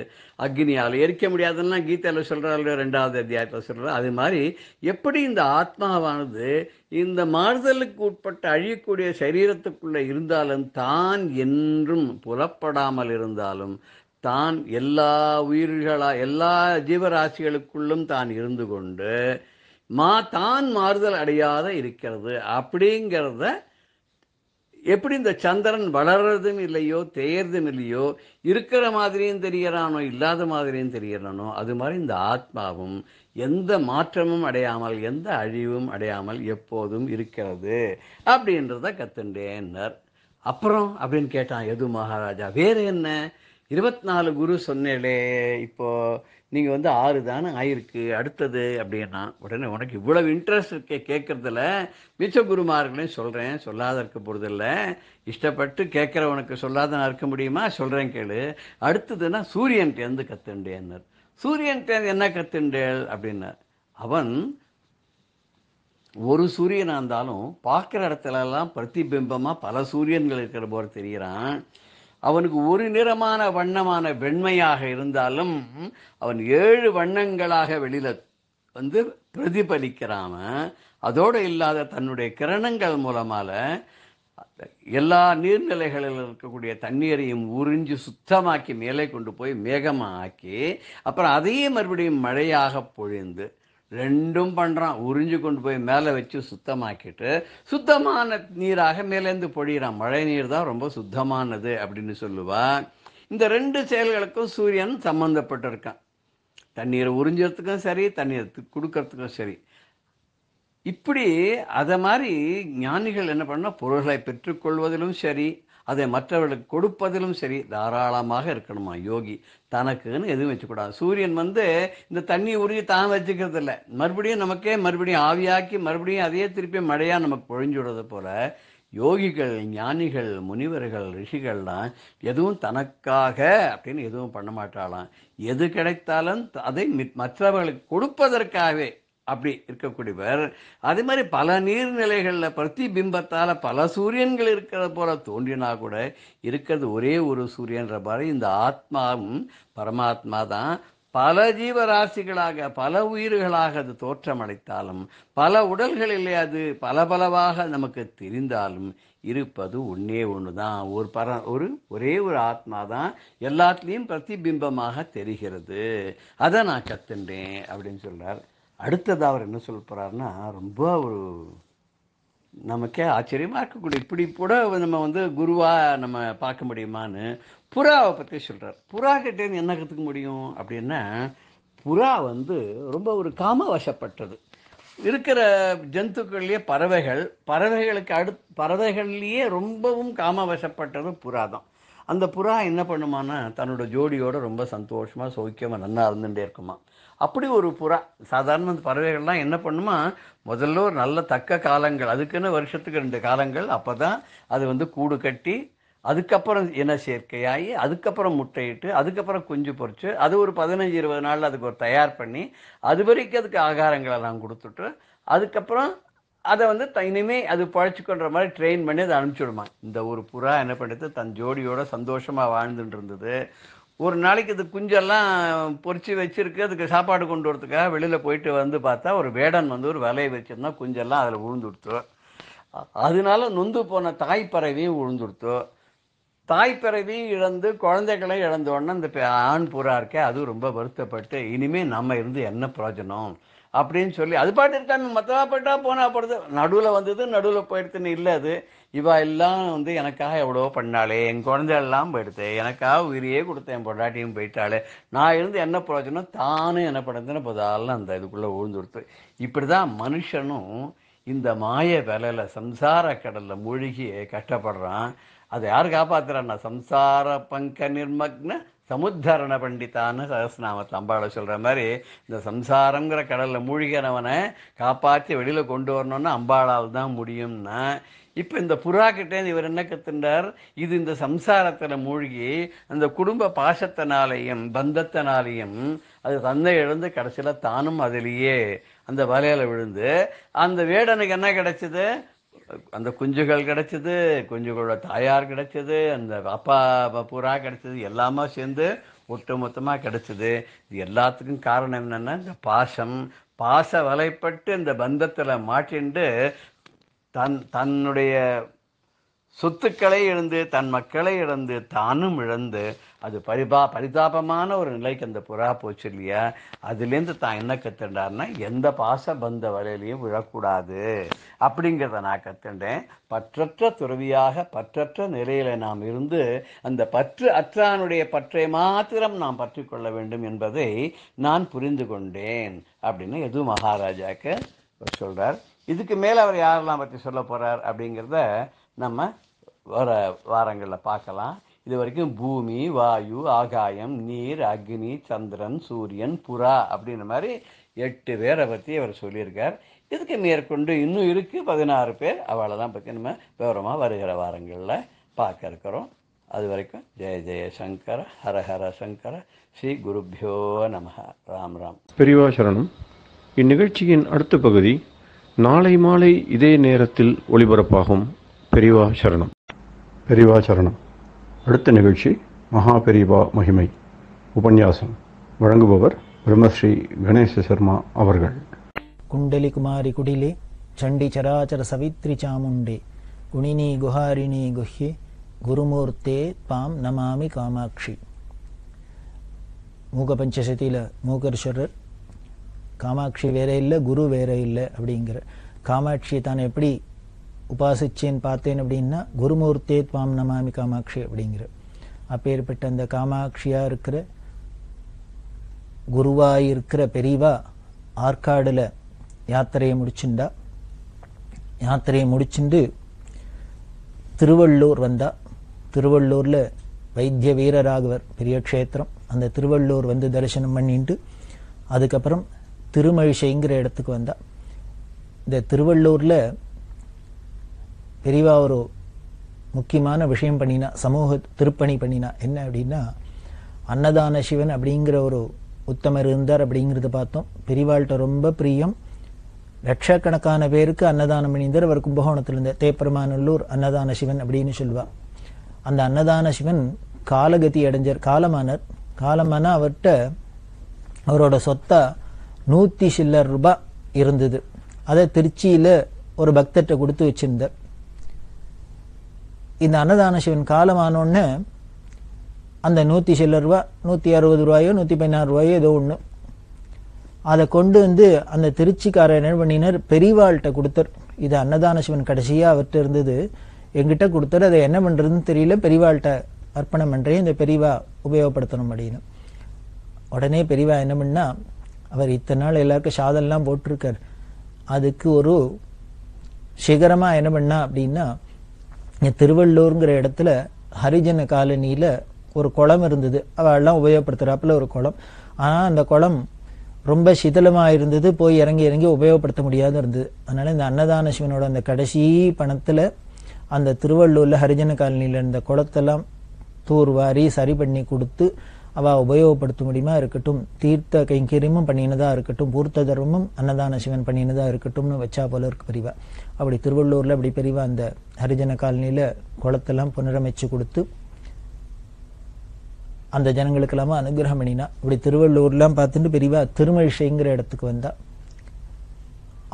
அக்னியால் எரிக்க முடியாதுன்னா கீதையில் சொல்கிறாள், 2வது அத்தியாயத்தில் சொல்கிறார். அது மாதிரி எப்படி இந்த ஆத்மாவானது இந்த மாறுதலுக்கு உட்பட்ட அழியக்கூடிய சரீரத்துக்குள்ளே இருந்தாலும் தான் என்றும் புலப்படாமல் இருந்தாலும் தான் எல்லா எல்லா ஜீவராசிகளுக்குள்ளும் தான் இருந்து கொண்டு தான் மாறுதல் அடையாத இருக்கிறது. அப்படிங்கிறத எப்படி இந்த சந்திரன் வளர்றதும் இல்லையோ தேயறதும் இல்லையோ, இருக்கிற மாதிரியும் தெரியறானோ இல்லாத மாதிரியும் தெரியறானோ, அது மாதிரி இந்த ஆத்மாவும் எந்த மாற்றமும் அடையாமல் எந்த அழிவும் அடையாமல் எப்போதும் இருக்கிறது அப்படின்றத கத்துண்டேன்னர். அப்புறம் அப்படின்னு கேட்டான் யது மகாராஜா. வேறு என்ன 24 குரு சொன்னேலே, இப்போ நீங்கள் வந்து 6 தானே ஆயிருக்கு, அடுத்தது அப்படின்னா உடனே உனக்கு இவ்வளவு இன்ட்ரெஸ்ட் இருக்கே கேட்கறதுல, மிச்ச குருமார்களையும் சொல்கிறேன், சொல்லாத இருக்க போகிறதில்ல, இஷ்டப்பட்டு கேட்குறவனுக்கு சொல்லாத நான் இருக்க முடியுமா, சொல்கிறேன் கேளு. அடுத்ததுன்னா சூரியன்கிட்டேருந்து கத்துண்டேன்னார். சூரியன்கிட்ட என்ன கத்துண்டேள் அப்படின்னார். அவன் ஒரு சூரியனாக இருந்தாலும் பார்க்குற இடத்துலலாம் பிரதிபிம்பமாக பல சூரியன்கள் இருக்கிற போல தெரிகிறான். அவனுக்கு ஒரு நிறமான வண்ணமான வெண்மையாக இருந்தாலும் அவன் 7 வண்ணங்களாக வெளியில வந்து பிரதிபலிக்கிறாம, அதோடு இல்லாத தன்னுடைய கிரணங்கள் மூலமாக எல்லா நீர்நிலைகளில் இருக்கக்கூடிய தண்ணீரையும் உறிஞ்சு சுத்தமாக்கி மேலே கொண்டு போய் மேகமாக ஆக்கி, அப்புறம் அதையே மறுபடியும் மழையாக பொழிந்து ரெண்டும் பண்ணுறான். உறிஞ்சு கொண்டு போய் மேலே வச்சு சுத்தமாக்கிட்டு சுத்தமான நீராக மேலேருந்து பொழிகிறான். மழை நீர் தான் ரொம்ப சுத்தமானது அப்படின்னு சொல்லுவா. இந்த 2 செயல்களுக்கும் சூரியன் சம்பந்தப்பட்டிருக்கான். தண்ணீரை உறிஞ்சறதுக்கும் சரி, தண்ணீரை கொடுக்கறதுக்கும் சரி. இப்படி அதை மாதிரி ஞானிகள் என்ன பண்ணால் பொருள்களை பெற்றுக்கொள்வதிலும் சரி, அதை மற்றவர்களுக்கு கொடுப்பதிலும் சரி தாராளமாக இருக்கணுமா யோகி. தனக்குன்னு எதுவும் வச்சுக்கூடாது. சூரியன் வந்து இந்த தண்ணி உருகி தான் வச்சுக்கிறது இல்லை, மறுபடியும் நமக்கே மறுபடியும் ஆவியாக்கி மறுபடியும் அதையே திருப்பி மழையாக நமக்கு பொழிஞ்சு விடுறது போல யோகிகள், ஞானிகள், முனிவர்கள், ரிஷிகள்லாம் எதுவும் தனக்காக அப்படின்னு எதுவும் பண்ண மாட்டாளாம். எது கிடைத்தாலும் அதை மற்றவர்களுக்கு கொடுப்பதற்காகவே அப்படி இருக்கக்கூடியவர். அதே மாதிரி பல நீர்நிலைகளில் பிரதிபிம்பத்தால் பல சூரியன்கள் இருக்கிறது போல தோன்றினா கூட இருக்கிறது ஒரே ஒரு சூரியன்ற மாதிரி இந்த ஆத்மாவும் பரமாத்மா தான். பல ஜீவராசிகளாக பல உயிர்களாக அது தோற்றமடைத்தாலும், பல உடல்களிலே அது பலவாக நமக்கு தெரிந்தாலும் இருப்பது ஒன்றே ஒன்று தான். ஒரே ஒரு ஆத்மா தான் எல்லாத்துலேயும் பிரதிபிம்பமாக தெரிகிறது. அதை நான் கத்துண்டேன் அப்படின்னு சொல்கிறார். அடுத்தது அவர் என்ன சொல்ல போகிறாருன்னா, ரொம்ப ஒரு நமக்கே ஆச்சரியமாக இருக்கக்கூடிய, இப்படி கூட நம்ம வந்து குருவாக நம்ம பார்க்க முடியுமான்னு புறாவை பற்றி சொல்கிறார். புறா கிட்டேருந்து என்ன கற்றுக்க முடியும் அப்படின்னா, புறா வந்து ரொம்ப ஒரு காமவசப்பட்டது. இருக்கிற ஜந்துக்கள்லேயே பறவைகள்லேயே ரொம்பவும் காமவசப்பட்டது புறா தான். அந்த புறா என்ன பண்ணுமானா, தன்னோட ஜோடியோட ரொம்ப சந்தோஷமாக சௌக்கியமாக நல்லா இருந்துகிட்டே இருக்குமா. அப்படி ஒரு புறா. சாதாரண பறவைகள்லாம் என்ன பண்ணுமா, முதல்ல ஒரு நல்ல தக்க காலங்கள், அதுக்குன்னு வருஷத்துக்கு 2 காலங்கள், அப்போ தான் அது வந்து கூடு கட்டி, அதுக்கப்புறம் இன சேர்க்கையாகி, அதுக்கப்புறம் முட்டையிட்டு, அதுக்கப்புறம் குஞ்சு பொறிச்சு, அது ஒரு 15-20 நாளில் அதுக்கு ஒரு தயார் பண்ணி, அது வரைக்கும் அதுக்கு ஆகாரங்களெல்லாம் கொடுத்துட்டு, அதுக்கப்புறம் அதை வந்து இனிமே அது பழச்சிக்கொன்ற மாதிரி ட்ரெயின் பண்ணி அதை அனுப்பிச்சுடுமா. இந்த ஒரு புறா என்ன பண்ணுறது, தன் ஜோடியோட சந்தோஷமாக வாழ்ந்துட்டு இருந்தது. ஒரு நாளைக்கு இது குஞ்செல்லாம் பொறிச்சு வச்சிருக்கு, அதுக்கு சாப்பாடு கொண்டு வரதுக்காக வெளியில் போயிட்டு வந்து பார்த்தா ஒரு வேடன் வந்து ஒரு வலையை வச்சிருந்தா குஞ்செல்லாம் அதில் விழுந்துடுத்து. அதனால நொந்து போன தாய்ப்பறவையும் விழுந்துடுத்து. தாய்ப்பறவையும் இழந்து குழந்தைகளை இழந்த உடனே இந்த ஆண் புறா இருக்கே அது ரொம்ப வருத்தப்பட்டு, இனிமேல் நம்ம இருந்து என்ன பிரயோஜனம் அப்படின்னு சொல்லி அது பாட்டு இருக்காங்க. மற்றவா போயிட்டா போனால் போடுறது, நடுவில் வந்தது நடுவில் போயிடுத்துன்னு இல்லை. அது இவா எல்லாம் வந்து எனக்காக எவ்வளோ பண்ணாலே, என் குழந்தையெல்லாம் போயிடுது, எனக்காக உயிரையே கொடுத்தேன், என் பொண்டாட்டியும் போயிட்டாலே, நான் இருந்து என்ன பிரயோஜனம், தானும் என்ன பண்ணுறதுன்னு போதாலும் அந்த இதுக்குள்ளே விழுந்துடுத்து. இப்படி தான் மனுஷனும் இந்த மாய வலையில சம்சார கடல்ல மூழ்கி கஷ்டப்படுறான். அதை யார் காப்பாத்துறான்னா, சம்சார பங்க நிர்மக்ன சமுத்தரண பண்டிதான்னு சகஸ்நாமத்தில் அம்பாளை சொல்ற மாதிரி, இந்த சம்சாரங்கிற கடல்ல மூழ்கினவனை காப்பாற்றி வெளியில கொண்டு வரணும்னா அம்பாளால் தான் முடியும்னா, இப்போ இந்த புறா கிட்டேருந்து இவர் என்ன கத்துண்டார், இது இந்த சம்சாரத்தில் மூழ்கி அந்த குடும்ப பாசத்தினாலையும் பந்தத்தினாலையும் அது தன்னை இழந்து கடைசியில் தானும் அதிலேயே அந்த வலையில விழுந்து, அந்த வேடனுக்கு என்ன கிடைச்சது, அந்த குஞ்சுகள் கிடைச்சது, குஞ்சுகளோட தாயார் கிடைச்சது, அந்த அப்பா புறா கிடைச்சது, எல்லாமே சேர்ந்து ஒட்டு மொத்தமாக கிடைச்சது. இது எல்லாத்துக்கும் காரணம் என்னன்னா, இந்த பாச வலைப்பட்டு இந்த பந்தத்தில் மாட்டிண்டு தன்னுடைய சொத்துக்களை இழந்து தன் மக்களை இழந்து தானும் இழந்து அது பரிதாபமான ஒரு நிலைக்கு அந்த புறா போச்சு இல்லையா. அதுலேருந்து தான் என்ன கத்துண்டார்னா, எந்த பாச பந்த வலையிலையும் விழக்கூடாது அப்படிங்கிறத நான் கத்துண்டேன். பற்றற்ற துறவியாக பற்றற்ற நிலையில நாம் இருந்து அந்த பற்று அற்றானுடைய பற்றை மாத்திரம் நாம் பற்றி கொள்ள வேண்டும் என்பதை நான் புரிந்து கொண்டேன் அப்படின்னு எது மகாராஜாக்கு சொல்றார். இதுக்கு மேல அவர் யாரெல்லாம் பற்றி சொல்ல போறார் அப்படிங்கிறத நம்ம வர வாரங்களில் பார்க்கலாம். இது வரைக்கும் பூமி, வாயு, ஆகாயம், நீர், அக்னி, சந்திரன், சூரியன், புறா அப்படின்ற மாதிரி 8 பேரை பற்றி அவர் சொல்லியிருக்கார். இதுக்கு மேற்கொண்டு இன்னும் இருக்கு 16 பேர். அவளெல்லாம் பற்றி நம்ம விவரமாக வருகிற வாரங்களில் பார்க்க இருக்கிறோம். அது வரைக்கும் ஜெய ஜெய சங்கர, ஹர ஹர சங்கர, ஸ்ரீ குருப்யோ நமஹ. ராம் ராம். பெரியவா சரணம். இந்நிகழ்ச்சியின் அடுத்த பகுதி நாளை மாலை இதே நேரத்தில் ஒளிபரப்பாகும். பெரியவா சரணம். பெரியவா சரணம். அடுத்த நிகழ்ச்சி மகா பெரியவா மகிமை உபன்யாசம். வழங்குபவர் பிரம்மஸ்ரீ கணேச சர்மா அவர்கள். குண்டலி குமாரி குடிலே சண்டி சராச்சர சவித்ரி சாமுண்டே குணினி குஹாரிணி குஹ்யே குருமூர்த்தே பாம் நமாமி காமாட்சி. மூக பஞ்சசதியில் மூகர்ஸ்வரர் காமாட்சி வேற இல்லை, குரு வேற இல்லை அப்படிங்கிற காமாட்சியை தான் எப்படி உபாசிச்சேன்னு பார்த்தேன் அப்படின்னா, குருமூர்த்தே துவாம் நமாமி காமாட்சி அப்படிங்கிற அப்பேற்பட்ட அந்த காமாட்சியாக இருக்கிற குருவாயிருக்கிற பெரியவா ஆற்காடுல யாத்திரையை முடிச்சுண்டா. யாத்திரையை முடிச்சுண்டு திருவள்ளூர் வந்தா. திருவள்ளூரில் வைத்திய வீரராகவர் பெரிய க்ஷேத்திரம். அந்த திருவள்ளூர் வந்து தரிசனம் பண்ணிட்டு அதுக்கப்புறம் திருமழிசைங்கிற இடத்துக்கு வந்தா. இந்த திருவள்ளூரில் பெரியவா ஒரு முக்கியமான விஷயம் பண்ணினா, சமூக திருப்பணி பண்ணினா. என்ன அப்படின்னா, அன்னதான சிவன் அப்படிங்கிற ஒரு உத்தமர் இருந்தார் அப்படிங்கிறத பார்த்தோம். பெரியவாள்கிட்ட ரொம்ப பிரியம். லட்சக்கணக்கான பேருக்கு அன்னதானம் பண்ணியிருந்தார். அவர் கும்பகோணத்தில் இருந்த தேப்பரமானல்லூர் அன்னதான சிவன் அப்படின்னு சொல்லுவா. அந்த அன்னதான சிவன் காலகதி அடைஞ்சார், காலமானார். காலமான அவர்கிட்ட அவரோட சொத்தா 100 சில்லர் ரூபாய் இருந்தது. அதை திருச்சியில் ஒரு பக்தர்கிட்ட கொடுத்து வச்சிருந்தார். இந்த அன்னதான சிவன் காலமானோன்னு அந்த 100 சில்லர் ரூபா, 160 ரூபாயோ 116 ரூபாயோ ஏதோ ஒன்று, அதை கொண்டு வந்து அந்த திருச்சிக்காரர் என்ன பண்ணினார், பெரியவாள்கிட்ட கொடுத்தார். இது அன்னதான சிவன் கடைசியாக அவர்கிட்ட இருந்தது, எங்கிட்ட கொடுத்தார். அதை என்ன பண்ணுறதுன்னு தெரியல, பெரியவாள்கிட்ட அர்ப்பணம் பண்ணுறேன், இந்த பெரியவா உபயோகப்படுத்தணும் அப்படின்னு. உடனே பெரியவா என்ன பண்ணா, அவர் இத்தனை நாள் எல்லாருக்கும் சாதம்லாம் போட்டிருக்கார், அதுக்கு ஒரு சிகரமாக என்ன பண்ணா அப்படின்னா, திருவள்ளூருங்கிற இடத்துல ஹரிஜன காலனியில் ஒரு குளம் இருந்தது. அவெல்லாம் உபயோகப்படுத்துகிறாப்புல ஒரு குளம். ஆனால் அந்த குளம் ரொம்ப சிதிலமாக இருந்தது, போய் இறங்கி உபயோகப்படுத்த முடியாத இருந்தது. அதனால் இந்த அன்னதான சிவனோட அந்த கடைசி பணத்தில் அந்த திருவள்ளூரில் ஹரிஜன காலனியில் இருந்த குளத்தெல்லாம் தூர்வாரி சரி பண்ணி கொடுத்து அவள் உபயோகப்படுத்த முடியுமா இருக்கட்டும், தீர்த்த கைங்கரியமும் பண்ணினதாக இருக்கட்டும், பூர்த்த தர்மமும் அன்னதான சிவன் பண்ணினதாக இருக்கட்டும்னு வச்சா போல இருக்கு பெரியவா. அப்படி திருவள்ளூரில் அப்படி பெரியவா அந்த ஹரிஜன காலனியில் குளத்தெல்லாம் புனரமைச்சு கொடுத்து அந்த ஜனங்களுக்கெல்லாம அனுகிரகம் பண்ணினா. இப்படி திருவள்ளூர்லாம் பார்த்துட்டு பெரியவா திருமழிசைங்கிற இடத்துக்கு வந்தா.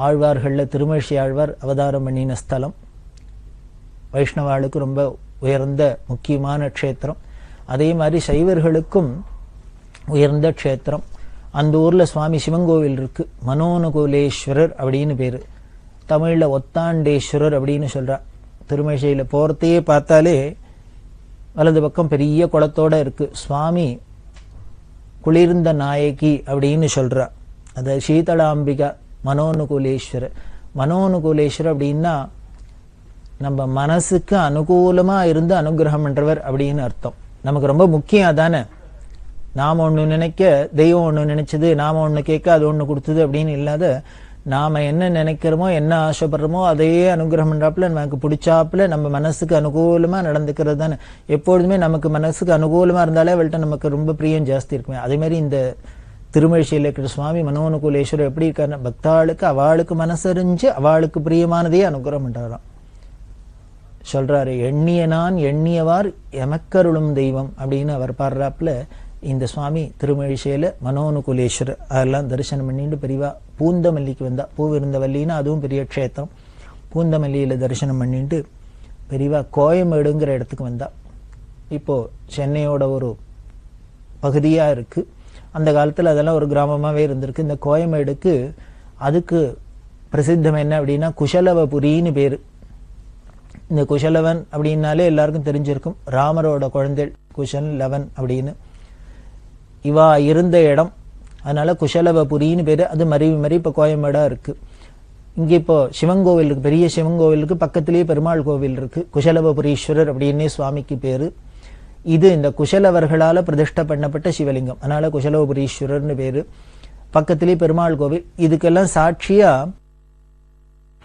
ஆழ்வார்களில் திருமழிசை ஆழ்வார் அவதாரம் பண்ணின ஸ்தலம். வைஷ்ணவாளுக்கு ரொம்ப உயர்ந்த முக்கியமான க்ஷேத்திரம். அதே மாதிரி சைவர்களுக்கும் உயர்ந்த க்ஷேத்திரம். அந்த ஊரில் சுவாமி சிவங்கோவில் இருக்கு, மனோனுகூலேஸ்வரர் அப்படின்னு பேர். தமிழில் ஒத்தாண்டேஸ்வரர் அப்படின்னு சொல்றா. திருமழிசையில் போகிறதையே பார்த்தாலே வலது பக்கம் பெரிய குளத்தோட இருக்கு. சுவாமி குளிர்ந்த நாயகி அப்படின்னு சொல்றா. அது சீதளாம்பிகா மனோனுகூலேஸ்வரர். மனோனுகூலேஸ்வரர் அப்படின்னா நம்ம மனசுக்கு அனுகூலமா இருந்து அனுகிரகம் பண்றவர் அப்படின்னு அர்த்தம். நமக்கு ரொம்ப முக்கியம் அதானே. நாம ஒண்ணு நினைக்க தெய்வம் ஒண்ணு நினைச்சது, நாம ஒண்ணு கேட்க அது ஒண்ணு கொடுத்தது அப்படின்னு இல்லாத, நாம என்ன நினைக்கிறோமோ என்ன ஆசைப்படுறோமோ அதையே அனுகிரகம் பண்றாப்புல நமக்கு பிடிச்சாப்புல நம்ம மனசுக்கு அனுகூலமா நடந்துக்கிறது தானே. எப்பொழுதுமே நமக்கு மனசுக்கு அனுகூலமா இருந்தாலே அவள்கிட்ட நமக்கு ரொம்ப பிரியம் ஜாஸ்தி இருக்குமே. அதே மாதிரி இந்த திருமழிசையில் இருக்கிற சுவாமி மனோனுகூலேஸ்வரர் எப்படி இருக்காருன்னா, பக்தாளுக்கு அவளுக்கு மனசறிஞ்சு அவளுக்கு பிரியமானதையே அனுகிரகம் பண்றாராம். சொல்றாரு, எண்ணிய நான் எண்ணியவார் எமக்கருளும் தெய்வம் அப்படின்னு அவர் பாடுறாப்புல இந்த சுவாமி திருமழிசையில மனோனுகூலேஸ்வரர் அதெல்லாம் தரிசனம் பண்ணிட்டு பெரியவா பூந்தமல்லிக்கு வந்தா. பூவிருந்தவல்லின்னா அதுவும் பெரிய க்ஷேத்திரம். பூந்தமல்லியில தரிசனம் பண்ணிட்டு பெரியவா கோயம்பேடுங்கிற இடத்துக்கு வந்தா. இப்போ சென்னையோட ஒரு பகுதியா இருக்கு. அந்த காலத்துல அதெல்லாம் ஒரு கிராமமாவே இருந்திருக்கு. இந்த கோயம்பேடுக்கு அதுக்கு பிரசித்தம் என்ன அப்படின்னா குஷலவபுரின்னு பேரு. இந்த குஷலவன் அப்படின்னாலே எல்லாருக்கும் தெரிஞ்சிருக்கும், ராமரோட குழந்தை குஷலவன் அப்படின்னு. இவா இருந்த இடம், அதனால குஷலவபுரின்னு பேரு. அது மறி இப்ப கோயம்பேடா இருக்கு. இங்க இப்போ சிவன் கோவில் இருக்கு, பெரிய சிவன் கோவில் இருக்கு, பக்கத்திலேயே பெருமாள் கோவில் இருக்கு. குஷலவபுரீஸ்வரர் அப்படின்னே சுவாமிக்கு பேரு. இது இந்த குஷலவர்களால பிரதிஷ்டை பண்ணப்பட்ட சிவலிங்கம், அதனால குஷலவபுரீஸ்வரர்னு பேரு. பக்கத்திலேயே பெருமாள் கோவில். இதுக்கெல்லாம் சாட்சியா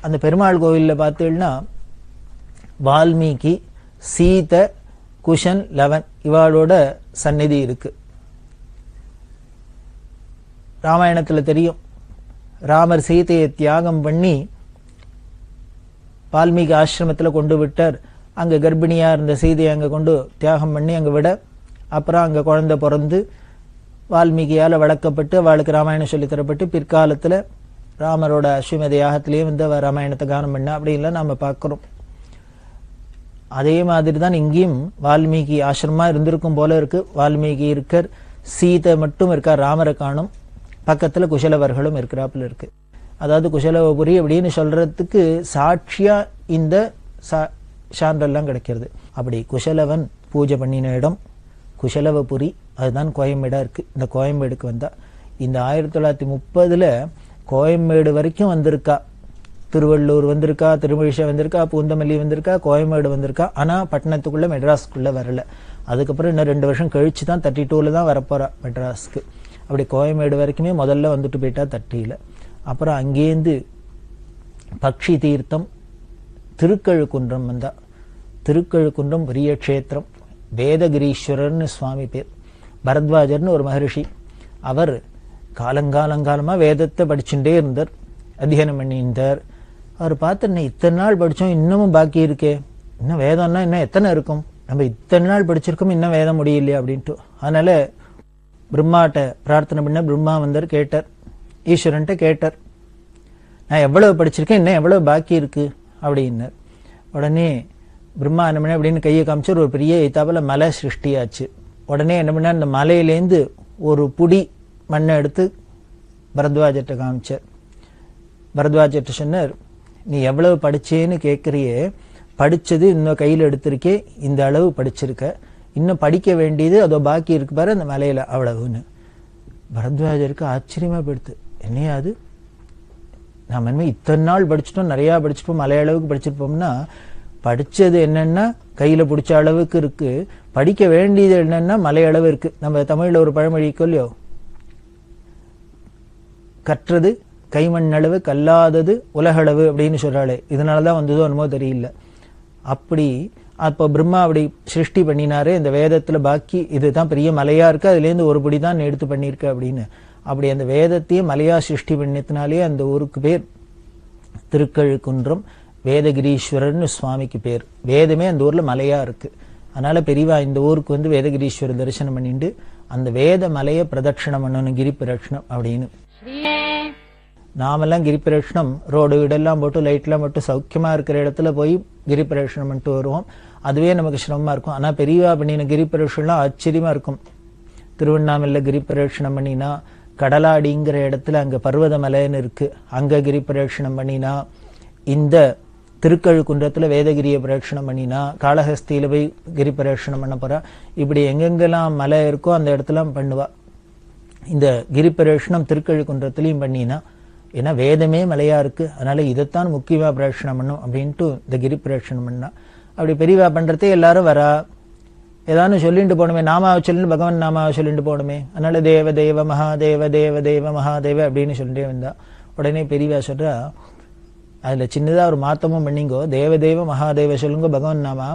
அந்த பெருமாள் கோவில்ல பார்த்தீங்கன்னா வால்மீகி, சீதை, குஷன், லவன் இவாளோட சந்நிதி இருக்கு. ராமாயணத்துல தெரியும், ராமர் சீதையை தியாகம் பண்ணி வால்மீகி ஆசிரமத்துல கொண்டு விட்டார். அங்க கர்ப்பிணியா இருந்த சீதையை அங்க கொண்டு தியாகம் பண்ணி அங்க விட, அப்புறம் அங்க குழந்தை பிறந்து வால்மீகியால வளர்க்கப்பட்டு அவளுக்கு ராமாயணம் சொல்லி தரப்பட்டு பிற்காலத்துல ராமரோட அஸ்வமேத யாகத்திலேயே வந்து அவ ராமாயணத்தை கானம் பண்ண அப்படின்லாம் நாம பார்க்கிறோம். அதே மாதிரி தான் இங்கேயும் வால்மீகி ஆசிரமா இருந்திருக்கும் போல இருக்கு. வால்மீகி இருக்கார், சீதை மட்டும் இருக்கார், ராமரை காணும். பக்கத்துல குஷலவர்களும் இருக்கிறாப்புல இருக்கு. அதாவது குஷலவபுரி அப்படின்னு சொல்றதுக்கு சாட்சியா இந்த சான்றெல்லாம் கிடைக்கிறது. அப்படி குஷலவன் பூஜை பண்ணின இடம் குஷலவபுரி, அதுதான் கோயம்பேடா இருக்கு. இந்த கோயம்பேடுக்கு வந்தா இந்த 1930 கோயம்பேடு வரைக்கும் வந்திருக்கா. திருவள்ளூர் வந்திருக்கா, திருமழிசை வந்திருக்கா, பூந்தமல்லி வந்திருக்கா, கோயம்பேடு வந்திருக்கா. ஆனா பட்டணத்துக்குள்ள மெட்ராஸ்க்குள்ள வரல. அதுக்கப்புறம் இன்னும் 2 வருஷம் கழிச்சு தான் 32ல தான் வரப்போறா மெட்ராஸ்க்கு. அப்படி கோயம்பேடு வரைக்குமே முதல்ல வந்துட்டு போயிட்டா 30ல. அப்புறம் அங்கேருந்து பக்ஷி தீர்த்தம் திருக்கழுக்குன்றம் வந்தா. திருக்கழுக்குன்றம் பெரிய க்ஷேத்திரம். வேதகிரீஸ்வரர்னு சுவாமி பேர். பரத்வாஜர்னு ஒரு மகரிஷி. அவர் காலங்காலமா வேதத்தை படிச்சுட்டே இருந்தார், அத்தியனம் பண்ணியிருந்தார். அவர் பார்த்து, இத்தனை நாள் படிச்சோம் இன்னமும் பாக்கி இருக்கே, இன்னும் வேதம்னா இன்னும் எத்தனை இருக்கும், நம்ம இத்தனை நாள் படிச்சிருக்கோம் இன்னும் வேதம் முடியலையா அப்படின்ட்டு. அதனால பிரம்மாட்ட பிரார்த்தனை பண்ண. பிரம்மா வந்தார், கேட்டார், ஈஸ்வரன்ட்ட கேட்டார், நான் எவ்வளவு படிச்சிருக்கேன் இன்னும் எவ்வளவு பாக்கி இருக்கு அப்படின்னார். உடனே பிரம்மா என்ன பண்ண அப்படின்னு கையை காமிச்சு ஒரு பெரிய இத்தாப்புல மலை சிருஷ்டியாச்சு. உடனே என்ன பண்ண, அந்த மலையிலேருந்து ஒரு புடி மண்ணை எடுத்து பரத்வாஜர்கிட்ட காமிச்சார். பரத்வாஜர்கிட்ட சொன்னார், நீ எவ்வளவு படிச்சேன்னு கேட்கறியே, படிச்சது இன்னும் கையில் எடுத்திருக்கே, இந்த அளவு படிச்சிருக்க, இன்னும் படிக்க வேண்டியது அதோ பாக்கி இருக்கு பாரு அந்த மலையில, அவ்வளவுன்னு. பரத்வாஜருக்கு ஆச்சரியமா போயிடுத்து. என்னையா அது, நாம இனிமே இத்தனை நாள் படிச்சுட்டோம், நிறைய படிச்சுட்டோம், மலை அளவுக்கு படிச்சிருப்போம்னா படிச்சது என்னன்னா கையில பிடிச்ச அளவுக்கு இருக்கு, படிக்க வேண்டியது என்னன்னா மலை அளவு இருக்கு. நம்ம தமிழ்ல ஒரு பழமொழிக்கோ இல்லையோ, கற்றது கைமண் அளவு கல்லாதது உலகளவு அப்படின்னு சொல்றாளே, இதனாலதான் வந்ததோ என்னமோ தெரியல. அப்படி அப்போ பிரம்மா அப்படி சிருஷ்டி பண்ணினாரு. இந்த வேதத்துல பாக்கி இதுதான் பெரிய மலையா இருக்கு, அதுல இருந்து ஒரு படி தான் எடுத்து பண்ணிருக்க அப்படின்னு. அப்படி அந்த வேதத்தையும் மலையா சிருஷ்டி பண்ணினாலே அந்த ஊருக்கு பேர் திருக்கழுக்குன்றம். வேதகிரீஸ்வரர்னு சுவாமிக்கு பேர். வேதமே அந்த ஊர்ல மலையா இருக்கு. அதனால பெரியவா இந்த ஊருக்கு வந்து வேதகிரீஸ்வரர் தரிசனம் பண்ணிட்டு அந்த வேத மலையை பிரதட்சணம் பண்ணணும், கிரி பிரதட்சணம் அப்படின்னு. நாமெல்லாம் கிரி பிரதட்சணம் ரோடு வீடெல்லாம் போட்டு லைட்லாம் போட்டு சௌக்கியமா இருக்கிற இடத்துல போய் கிரி பிரதட்சணம் பண்ணிட்டு வருவோம். அதுவே நமக்கு சிரமமா இருக்கும். ஆனா பெரியவா பண்ணின கிரி பிரதட்சணம்லாம் ஆச்சரியமா இருக்கும். திருவண்ணாமலையில கிரி பிரதட்சணம் பண்ணினா, கடலாடிங்கிற இடத்துல அங்க பர்வத மலைன்னு இருக்கு, அங்க கிரி பிரதட்சணம் பண்ணினா, இந்த திருக்கழுக்குன்றத்துல வேதகிரிய பிரதட்சணம் பண்ணினா, காளஹஸ்தியில போய் கிரி பிரதட்சணம் பண்ண போறா. இப்படி எங்கெங்கெல்லாம் மலை இருக்கோ அந்த இடத்துல பண்ணுவா. இந்த கிரி பிரதட்சணம் திருக்கழுக்குன்றத்திலையும் பண்ணினா ஏன்னா வேதமே மலையா இருக்கு, அதனால இதைத்தான் முக்கியமா பிரதட்சணம் பண்ணும் அப்படின்ட்டு இந்த கிரி பிரதட்சணம் பண்ணா. அப்படி பெரியவா பண்றதே எல்லாரும் வரா, ஏதானு சொல்லிட்டு போகணுமே, நாமாவை சொல்லிட்டு பகவான் நாமாவை சொல்லிட்டு போகணுமே, அதனால தேவ தேவ மகாதேவ தேவ தேவ மகாதேவ அப்படின்னு சொல்லிட்டே வந்தா. உடனே பெரியவா சொல்றா, அதுல சின்னதா ஒரு மாத்தமும் பண்ணிங்கோ, தேவ தேவ மகாதேவ சொல்லுங்க பகவான் நாமா,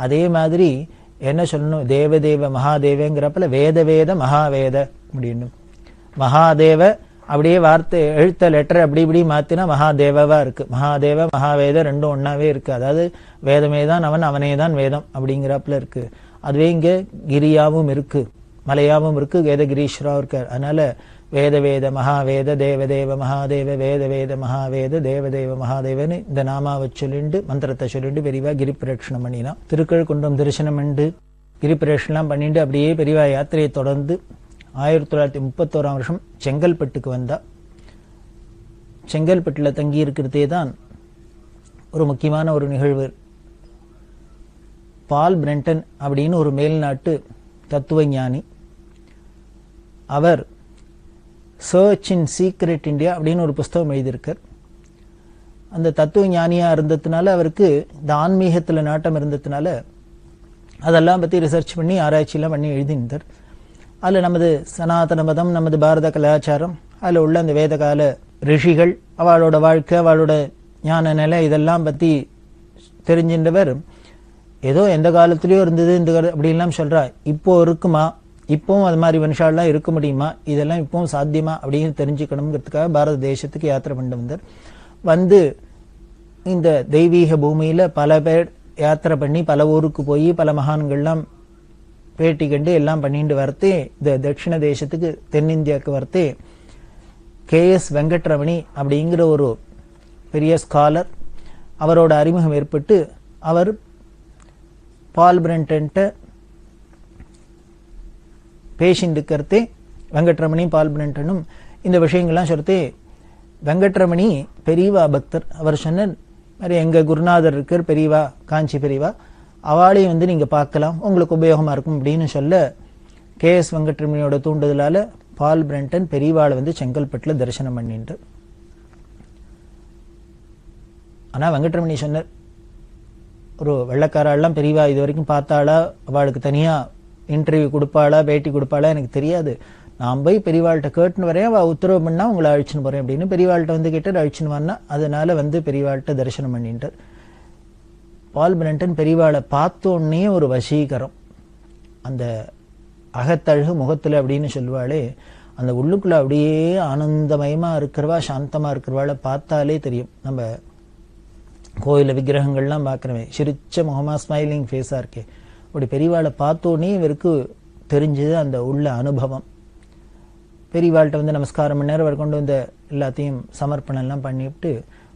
அதே மாதிரி என்ன சொல்லணும், தேவதேவ மகாதேவங்கிறப்பல வேத வேத மகாவேத அப்படின்னு. மகாதேவ அப்படியே வார்த்தை எழுத்த லெட்டர் அப்படி இப்படி மாத்தினா மகாதேவவா இருக்கு. மகாதேவ மகாவேத ரெண்டும் ஒன்னாவே இருக்கு. அதாவது வேதமே தான் அவன், அவனே தான் வேதம் அப்படிங்கிறப்பல இருக்கு. அதுவே இங்க கிரியாவும் இருக்கு, மலையாவும் இருக்கு, வேதகிரீஸ்வராவும் இருக்கார். அதனால வேத வேத மகாவேத தேவதேவ மகாதேவ வேத வேத மகாவேத தேவதேவ மகாதேவன்னு இந்த நாமாவை சொல்லிண்டு மந்திரத்தை சொல்லிட்டு பெரியவா கிரி பிரதட்சணம் பண்ணினா. திருக்கழுக்குன்றம் தரிசனம் பண்ணி கிரி பிரதட்சணம் பண்ணிட்டு அப்படியே பெரியவா யாத்திரையை தொடர்ந்து 1931 செங்கல்பட்டுக்கு வந்தா. செங்கல்பட்டுல தங்கி இருக்கிறதே தான் ஒரு முக்கியமான ஒரு நிகழ்வு. பால் பிரெண்டன் அப்படின்னு ஒரு மேல்நாட்டு தத்துவ ஞானி, அவர் சர்ச் இன் சீக்ரெட் இந்தியா அப்படின்னு ஒரு புஸ்தகம் எழுதியிருக்கார். அந்த தத்துவ ஞானியா இருந்ததுனால அவருக்கு இந்த ஆன்மீகத்துல நாட்டம் இருந்ததுனால அதெல்லாம் பத்தி ரிசர்ச் பண்ணி ஆராய்ச்சியெல்லாம் பண்ணி எழுதினார். அதுல நமது சனாதன மதம், நமது பாரத கலாச்சாரம், அதுல உள்ள அந்த வேதகால ரிஷிகள், அவளோட வாழ்க்கை, அவளோட ஞான நிலை, இதெல்லாம் பத்தி தெரிஞ்சின்றவர். ஏதோ எந்த காலத்திலயோ இருந்தது இந்த அப்படின்லாம் சொல்றா, இப்போ இருக்குமா, இப்பவும் அது மாதிரி மனுஷாலாம் இருக்க முடியுமா, இதெல்லாம் இப்பவும் சாத்தியமா அப்படின்னு தெரிஞ்சுக்கணுங்கிறதுக்காக பாரத தேசத்துக்கு யாத்திரை பண்ணி வந்தார். வந்து இந்த தெய்வீக பூமியில பல பேர் யாத்திரை பண்ணி பல ஊருக்கு போய் பல மகான்கள்லாம் பேட்டி கண்டு எல்லாம் பண்ணிட்டு வரத்தே இந்த தட்சிண தேசத்துக்கு தென்னிந்தியாவுக்கு வரத்தே KS வெங்கட்ரமணி அப்படிங்கிற ஒரு பெரிய ஸ்காலர், அவரோட அறிமுகம் ஏற்பட்டு அவர் பால் பிரெண்டன்ட்ட பேசிட்டு இருக்கிறதே வெங்கட்ரமணி பால் பிரெண்டனும் இந்த விஷயங்கள்லாம் சொல்றதே. வெங்கட்ரமணி பெரியவா பக்தர். அவர் சொன்ன மாதிரி எங்க குருநாதர் இருக்கார் பெரியவா, காஞ்சி பெரியவா, அவளையும் வந்து நீங்க பார்க்கலாம், உங்களுக்கு உபயோகமா இருக்கும் அப்படின்னு சொல்ல KS வெங்கட்ரமணியோட தூண்டுதலால பால் பிரெண்டன் பெரியவாளை வந்து செங்கல்பட்டுல தரிசனம் பண்ணிட்டு. ஆனா வெங்கட்ரமணி சொன்னார், ஒரு வெள்ளக்காரெல்லாம் பெரியவா இது வரைக்கும் பார்த்தாளா, அவளுக்கு தனியா இன்டர்வியூ கொடுப்பாளா, பேட்டி கொடுப்பாளா எனக்கு தெரியாது, நான் போய் பெரியவாள்கிட்ட கேட்டுன்னு வரேன், அவள் உத்தரவு பண்ணா உங்களை அழிச்சுன்னு போறேன் அப்படின்னு பெரியவாள்கிட்ட வந்து கேட்டு அழிச்சுன்னு வரனா. அதனால வந்து பெரியவாள்கிட்ட தரிசனம் பண்ணிட்டார். பால் பிரெண்டன் பெரியவாளை பார்த்தோன்னே ஒரு வசீகரம், அந்த அகத்தழகு முகத்துல அப்படின்னு சொல்லுவாளே, அந்த உள்ளுக்குள்ள அப்படியே ஆனந்தமயமா இருக்கிறவா, சாந்தமா இருக்கிறவாளை பார்த்தாலே தெரியும். நம்ம கோயில விக்கிரகங்கள்லாம் பார்க்கிறவே சிரிச்ச முகமா ஸ்மைலிங் ஃபேஸா இருக்கே, அப்படி பெரியவாளை பார்த்தோன்னே இவருக்கு தெரிஞ்சது அந்த உள்ள அனுபவம். பெரியவாள்கிட்ட வந்து நமஸ்காரம் பண்ணார். அவர் கொண்டு வந்து எல்லாத்தையும் சமர்ப்பணம் எல்லாம் பண்ணிவிட்டு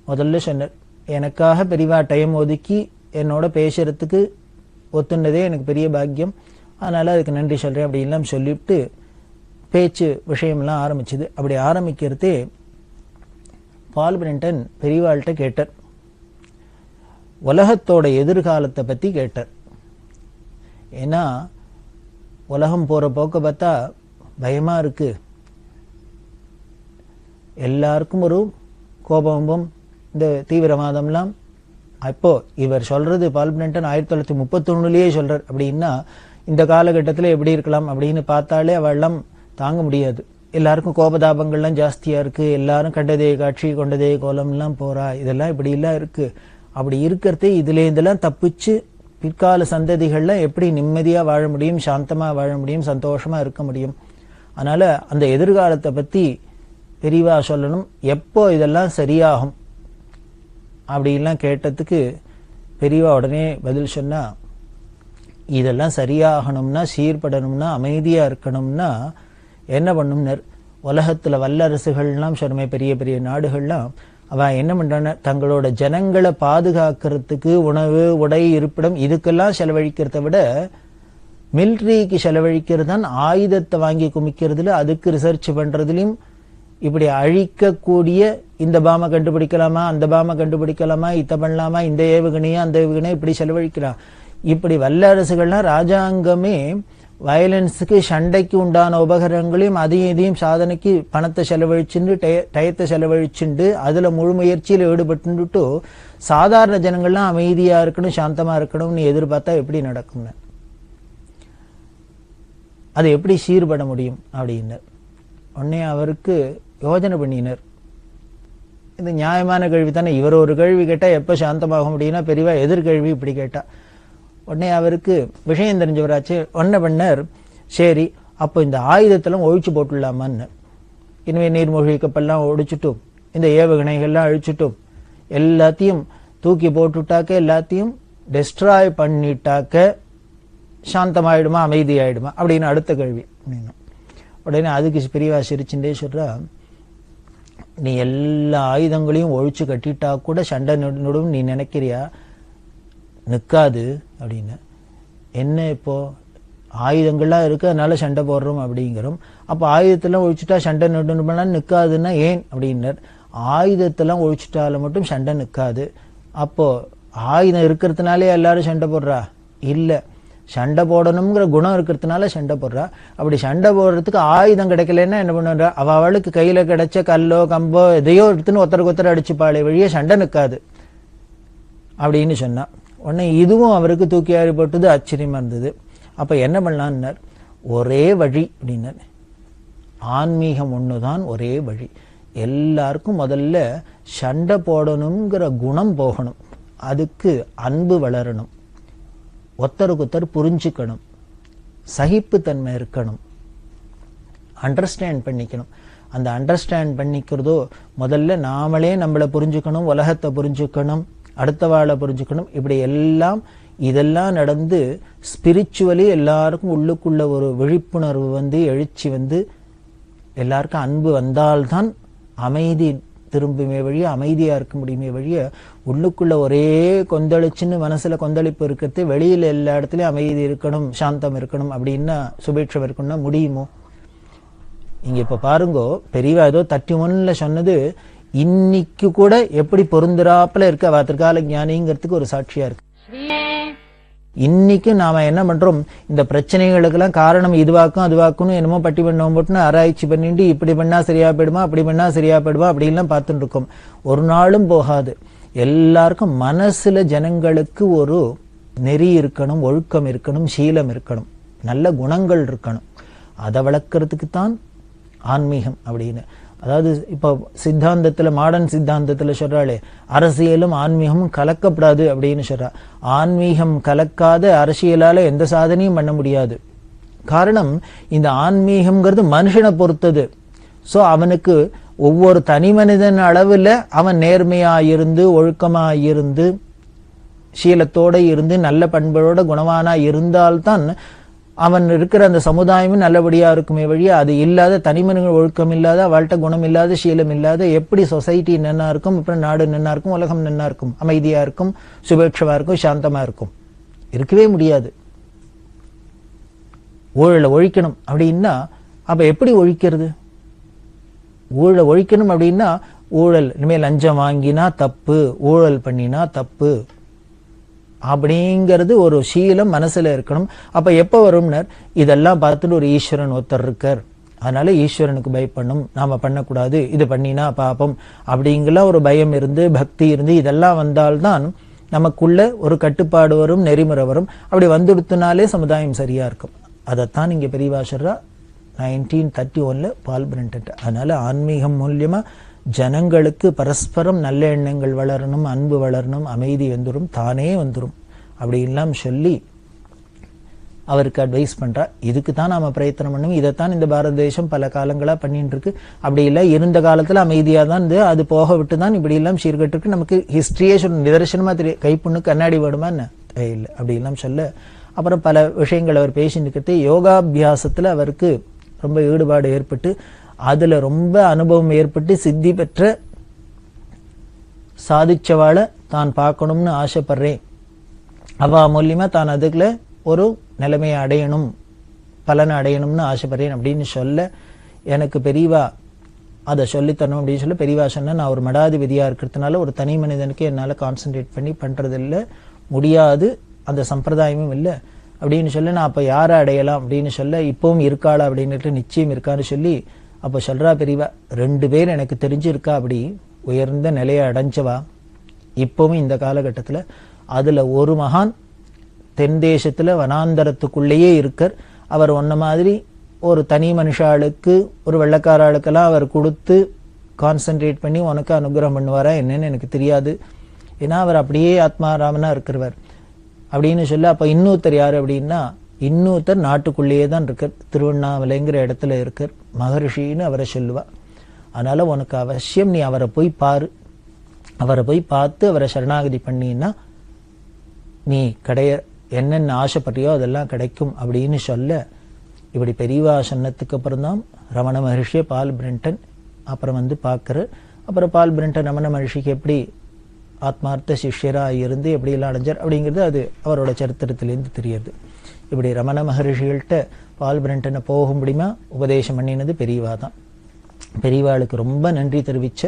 முதல்ல சொன்னார், எனக்காக பெரியவா டைம் ஒதுக்கி என்னோட பேசுறதுக்கு ஒத்துண்டதே எனக்கு பெரிய பாக்கியம், அதனால அதுக்கு நன்றி சொல்றேன் அப்படின்லாம் சொல்லிவிட்டு பேச்சு விஷயம்லாம் ஆரம்பிச்சுது. அப்படி ஆரம்பிக்கிறதே பால் பிரெண்டன் பெரியவாள்கிட்ட கேட்டார், உலகத்தோட எதிர்காலத்தை பத்தி கேட்டார். ஏன்னா உலகம் போற போக்க பார்த்தா பயமா இருக்கு, எல்லாருக்கும் ஒரு கோபமும் இந்த தீவிரவாதம்லாம். இப்போ இவர் சொல்றது பால் பிரெண்டன் 1931 சொல்றார் அப்படின்னா இந்த காலகட்டத்தில் எப்படி இருக்கலாம் அப்படின்னு பார்த்தாலே அவெல்லாம் தாங்க முடியாது. எல்லாருக்கும் கோபதாபங்கள்லாம் ஜாஸ்தியா இருக்கு, எல்லாரும் கண்டதே காட்சி கொண்டதே கோலம்லாம் போறா, இதெல்லாம் இப்படி எல்லாம் இருக்கு. அப்படி இருக்கிறதே இதுல இதெல்லாம் தப்பிச்சு பிற்கால சந்ததிகள்லாம் எப்படி நிம்மதியா வாழ முடியும், சாந்தமா வாழ முடியும், சந்தோஷமா இருக்க முடியும். அதனால அந்த எதிர்காலத்தை பத்தி பெரியவா சொல்லணும், எப்போ இதெல்லாம் சரியாகும் அப்படின்லாம் கேட்டதுக்கு பெரியவா உடனே பதில் சொன்னா, இதெல்லாம் சரியாகணும்னா, சீர்படணும்னா, அமைதியா இருக்கணும்னா என்ன பண்ணும்னர், உலகத்துல வல்லரசுகள்லாம் சொன்னமே பெரிய பெரிய நாடுகள்லாம் அவ என்ன பண்றான, தங்களோட ஜனங்களை பாதுகாக்கிறதுக்கு உணவு உடை இருப்பிடம் இதுக்கெல்லாம் செலவழிக்கிறத விட மிலிட்ரிக்கு செலவழிக்கிறது தான், ஆயுதத்தை வாங்கி குமிக்கிறதுல அதுக்கு ரிசர்ச் பண்றதுலயும் இப்படி அழிக்கக்கூடிய இந்த பாமை கண்டுபிடிக்கலாமா, அந்த பாமை கண்டுபிடிக்கலாமா, இத்த பண்ணலாமா, இந்த ஏவுகணையா அந்த ஏவுகணையா இப்படி செலவழிக்கலாம். இப்படி வல்லரசுகள்லாம் ராஜாங்கமே வயலன்ஸுக்கு சண்டைக்கு உண்டான உபகரணங்களையும் அதையும் இதையும் சாதனைக்கு பணத்தை செலவழிச்சுண்டு டயத்தை செலவழிச்சுண்டு அதுல முழு முயற்சியில் ஈடுபட்டு சாதாரண ஜனங்கள்லாம் அமைதியா இருக்கணும் சாந்தமா இருக்கணும்னு எதிர்பார்த்தா எப்படி நடக்கும்னு, அது எப்படி சீர்பட முடியும் அப்படின்னு உடனே அவருக்கு யோஜனை பண்ணினர். இது நியாயமான கேள்வி தானே, இவர் ஒரு கேள்வி கேட்டா எப்ப சாந்தமாக முடியும்னா பெரியவா எதிர்கேள்வி இப்படி கேட்டா. உடனே அவருக்கு விஷயம் தெரிஞ்சவராச்சு. ஒன்ன பண்ணார், சரி அப்போ இந்த ஆயுதத்தெல்லாம் ஒழிச்சு போட்டுடலாமான்னு. இனிமே நீர்மூழ்கி கப்பெல்லாம் ஒழிச்சுட்டும் இந்த ஏவுகணைகள்லாம் அழிச்சுட்டும் எல்லாத்தையும் தூக்கி போட்டுட்டாக்க, எல்லாத்தையும் டெஸ்ட்ராய் பண்ணிட்டாக்க சாந்தமாயிடுமா அமைதியாயிடுமா அப்படின்னு அடுத்த கேள்வி. உடனே அதுக்கு பெரியவா சிரிச்சுட்டே சொல்றா, நீ எல்லா ஆயுதங்களையும் ஒழிச்சு கட்டிட்டா கூட சண்டை நடுவும் நீ நினைக்கிறியா? நிற்காது அப்படின்னு. என்ன இப்போ ஆயுதங்கள்லாம் இருக்கு அதனால சண்டை போடுறோம் அப்படிங்கிறோம். அப்போ ஆயுதத்தெல்லாம் ஒழிச்சுட்டா சண்டை நடுலாம் நிற்காதுன்னா ஏன் அப்படின்னார். ஆயுதத்தெல்லாம் ஒழிச்சுட்டால மட்டும் சண்டை நிற்காது. அப்போ ஆயுதம் இருக்கிறதுனாலே எல்லாரும் சண்டை போடுறா? இல்லை, சண்டை போடணுங்கிற குணம் இருக்கிறதுனால சண்டை போடுறா. அப்படி சண்டை போடுறதுக்கு ஆயுதம் கிடைக்கலன்னா என்ன பண்ணுறா? அவளுக்கு கையில கிடைச்ச கல்லோ கம்போ எதையோ எடுத்துன்னு ஒருத்தருக்கு ஒருத்தர் அடிச்சுப்பாளே வழியே சண்டை நிற்காது அப்படின்னு சொன்னா. உடனே இதுவும் அவருக்கு தூக்கி அறிப்பட்டது, ஆச்சரியமா இருந்தது. அப்ப என்ன பண்ணலான்னார், ஒரே வழி அப்படின்னார். ஆன்மீகம் ஒண்ணுதான் ஒரே வழி. எல்லாருக்கும் முதல்ல சண்டை போடணுங்கிற குணம் போகணும், அதுக்கு அன்பு வளரணும், ஒருத்தருக்கு ஒருத்தர் புரிஞ்சுக்கணும், சகிப்புத்தன்மை இருக்கணும், அண்டர்ஸ்டாண்ட் பண்ணிக்கணும். அந்த அண்டர்ஸ்டாண்ட் பண்ணிக்கிறதோ முதல்ல நாமளே நம்மளை புரிஞ்சுக்கணும், உலகத்தை புரிஞ்சுக்கணும், அடுத்த வாழை புரிஞ்சுக்கணும். இப்படி இதெல்லாம் நடந்து ஸ்பிரிச்சுவலி எல்லாருக்கும் உள்ளுக்குள்ள ஒரு விழிப்புணர்வு வந்து எழுச்சி வந்து எல்லாருக்கும் அன்பு வந்தால்தான் அமைதி திரும்புமே வழிய அமைதியா இருக்க முடியுமே வழிய உள்ளுக்குள்ள ஒரே கொந்தளிச்சுன்னு மனசுல கொந்தளிப்பு இருக்கிறது, வெளியில எல்லா இடத்துலயும் அமைதி இருக்கணும் சாந்தம் இருக்கணும் அப்படின்னா சுபேட்சம் இருக்கணும்னா முடியுமோ? இங்க இப்ப பாருங்கோ, பெரியவா ஏதோ 31ல சொன்னது இன்னைக்கு கூட எப்படி பொருந்துறாப்புல இருக்கு. அவ திருக்கால ஞானிங்கிறதுக்கு ஒரு சாட்சியா இருக்கு. இன்னைக்கு நாம என்ன பண்றோம், இந்த பிரச்சனைகளுக்கெல்லாம் காரணம் இதுவாக்கும் அதுவாக்கும்னு என்னமோ பட்டி பண்ணோம் போட்டுன்னு ஆராய்ச்சி பண்ணிட்டு இப்படி பண்ணா சரியா போயிடுமா அப்படி பண்ணா சரியா போயிடுமா அப்படின்லாம் பார்த்துட்டு இருக்கோம். ஒரு நாளும் போகாது. எல்லாருக்கும் மனசுல ஜனங்களுக்கு ஒரு நெறி இருக்கணும், ஒழுக்கம் இருக்கணும், சீலம் இருக்கணும், நல்ல குணங்கள் இருக்கணும். அதை வளர்க்கறதுக்கு தான் ஆன்மீகம் அப்படின்னு. அதாவது இப்போ சித்தாந்தத்துல மாடர்ன் சித்தாந்தத்துல சொல்றாளே அரசியலும் ஆன்மீகமும் கலக்கப்படாது அப்படின்னு சொல்றா. ஆன்மீகம் கலக்காத அரசியலால எந்த சாதனையும் பண்ண முடியாது. காரணம், இந்த ஆன்மீகம்ங்கிறது மனுஷனை பொறுத்தது. சோ அவனுக்கு ஒவ்வொரு தனி மனிதன் அளவுல அவன் நேர்மையா இருந்து ஒழுக்கமா இருந்து சீலத்தோட இருந்து நல்ல பண்போட குணவானா இருந்தால்தான் அவன் இருக்கிற அந்த சமுதாயமும் நல்லபடியா இருக்குமே வழியா அது இல்லாத தனிமனிதர்கள் ஒழுக்கம் இல்லாத அவள்கிட்ட குணம் இல்லாத சீலம் இல்லாத எப்படி சொசைட்டி நன்னா இருக்கும், அப்புறம் நாடு நன்னா இருக்கும், உலகம் நன்னா இருக்கும், அமைதியா இருக்கும், சுபேட்சமா இருக்கும், சாந்தமா இருக்கும், இருக்கவே முடியாது. ஊழலை ஒழிக்கணும் அப்படின்னா அப்ப எப்படி ஒழிக்கிறது? ஊழலை ஒழிக்கணும் அப்படின்னா ஊழல் இனிமேல் லஞ்சம் வாங்கினா தப்பு, ஊழல் பண்ணினா தப்பு அப்படிங்கிறது ஒரு சீலம் மனசுல இருக்கணும். அப்ப எப்ப வரும்னர், இதெல்லாம் பார்த்துட்டு ஒரு ஈஸ்வரன் ஒருத்தர் இருக்கார், அதனால ஈஸ்வரனுக்கு பயப்படணும், நாம பண்ணக்கூடாது, இது பண்ணினா பாப்பம் அப்படிங்கலாம் ஒரு பயம் இருந்து பக்தி இருந்து இதெல்லாம் வந்தால்தான் நமக்குள்ள ஒரு கட்டுப்பாடு வரும், நெறிமுறை வரும். அப்படி வந்துடுத்துனாலே சமுதாயம் சரியா இருக்கும். அதைத்தான் இங்க பெரியவா சொல்றா 1931 பால் பிரண்டன். அதனால ஆன்மீகம் மூலியமா ஜனங்களுக்கு பரஸ்பரம் நல்ல எண்ணங்கள் வளரணும், அன்பு வளரணும், அமைதி வந்துடும், தானே வந்துடும் அப்படின்லாம் சொல்லி அவருக்கு அட்வைஸ் பண்றா. இதுக்கு தான் நாம பிரயத்தனம் பண்ணணும். இதைத்தான் இந்த பாரத தேசம் பல காலங்களா பண்ணிட்டு இருக்கு. அப்படி இல்லை, இருந்த காலத்துல அமைதியா தான் இருந்து அது போக விட்டு தான் இப்படி எல்லாம் சீர்கட்டு இருக்கு. நமக்கு ஹிஸ்டரியே சொல்ல நிதர்சனமா தெரியும். கைப்புண்ணு கண்ணாடி வேணுமா என்ன இல்லை அப்படி எல்லாம் சொல்ல. அப்புறம் பல விஷயங்கள் அவர் பேசிட்டு இருக்கிறது. யோகாபியாசத்துல அவருக்கு ரொம்ப ஈடுபாடு ஏற்பட்டு அதுல ரொம்ப அனுபவம் ஏற்பட்டு சித்தி பெற்ற சாதிச்சவாளை தான் பார்க்கணும்னு ஆசைப்படுறேன், அவ மூலியமா தான் அதுக்குள்ள ஒரு நிலைமையை அடையணும், பலனை அடையணும்னு ஆசைப்படுறேன் அப்படின்னு சொல்ல எனக்கு பெரியவா அதை சொல்லித்தரணும் அப்படின்னு சொல்ல பெரியவா சொன்ன, நான் ஒரு மடாதிபதியா இருக்கிறதுனால ஒரு தனி மனிதனுக்கு என்னால கான்சென்ட்ரேட் பண்ணி பண்றது இல்லை, முடியாது, அந்த சம்பிரதாயமும் இல்லை. அப்படின்னு சொல்ல, நான் அப்போ யாரை அடையலாம் அப்படின்னு சொல்ல, இப்பவும் இருக்காளா அப்படின்னுட்டு நிச்சயம் இருக்கான்னு சொல்லி அப்போ சொல்றா பெரியவா, 2 பேர் எனக்கு தெரிஞ்சிருக்கா அப்படி உயர்ந்த நிலையை அடைஞ்சவா இப்பவும் இந்த காலகட்டத்தில். அதுல ஒரு மகான் தென் தேசத்துல வனாந்தரத்துக்குள்ளேயே இருக்கார். அவர் ஒன்ன மாதிரி ஒரு தனி மனுஷாளுக்கு, ஒரு வெள்ளக்கார ஆளுக்கெல்லாம் அவர் கொடுத்து கான்சென்ட்ரேட் பண்ணி உனக்கு அனுகிரகம் பண்ணுவாரா என்னன்னு எனக்கு தெரியாது, ஏன்னா அவர் அப்படியே ஆத்மாராமனா இருக்கிறவர் அப்படின்னு சொல்ல. அப்ப இன்னொருத்தர் யாரு அப்படின்னா, இன்னொருத்தர் நாட்டுக்குள்ளேயே தான் இருக்கார், திருவண்ணாமலைங்கிற இடத்துல இருக்கார், மகரிஷின்னு அவரை சொல்லுவா. அதனால உனக்கு அவசியம் நீ அவரை போய் பாரு, அவரை போய் பார்த்து அவரை சரணாகதி பண்ணினா நீ என்னென்ன ஆசைப்பட்டியோ அதெல்லாம் கிடைக்கும் அப்படின்னு சொல்ல. இப்படி பெரியவா சொன்னதுக்கு அப்புறம் தான் ரமண மகர்ஷியை பால் பிரிண்டன் அப்புறம் வந்து பார்க்குற. அப்புறம் பால் பிரிண்டன் ரமண மகர்ஷிக்கு எப்படி ஆத்மார்த்த சிஷ்யராக இருந்து எப்படியெல்லாம் அடைஞ்சார் அப்படிங்கிறது அது அவரோட சரித்திரத்திலேருந்து தெரியுது. இப்படி ரமண மகர்ஷிகள்கிட்ட பால் பிரிண்டனை போக முடியுமா உபதேசம் பண்ணினது பெரியவா தான். பெரியவாளுக்கு ரொம்ப நன்றி தெரிவிச்ச.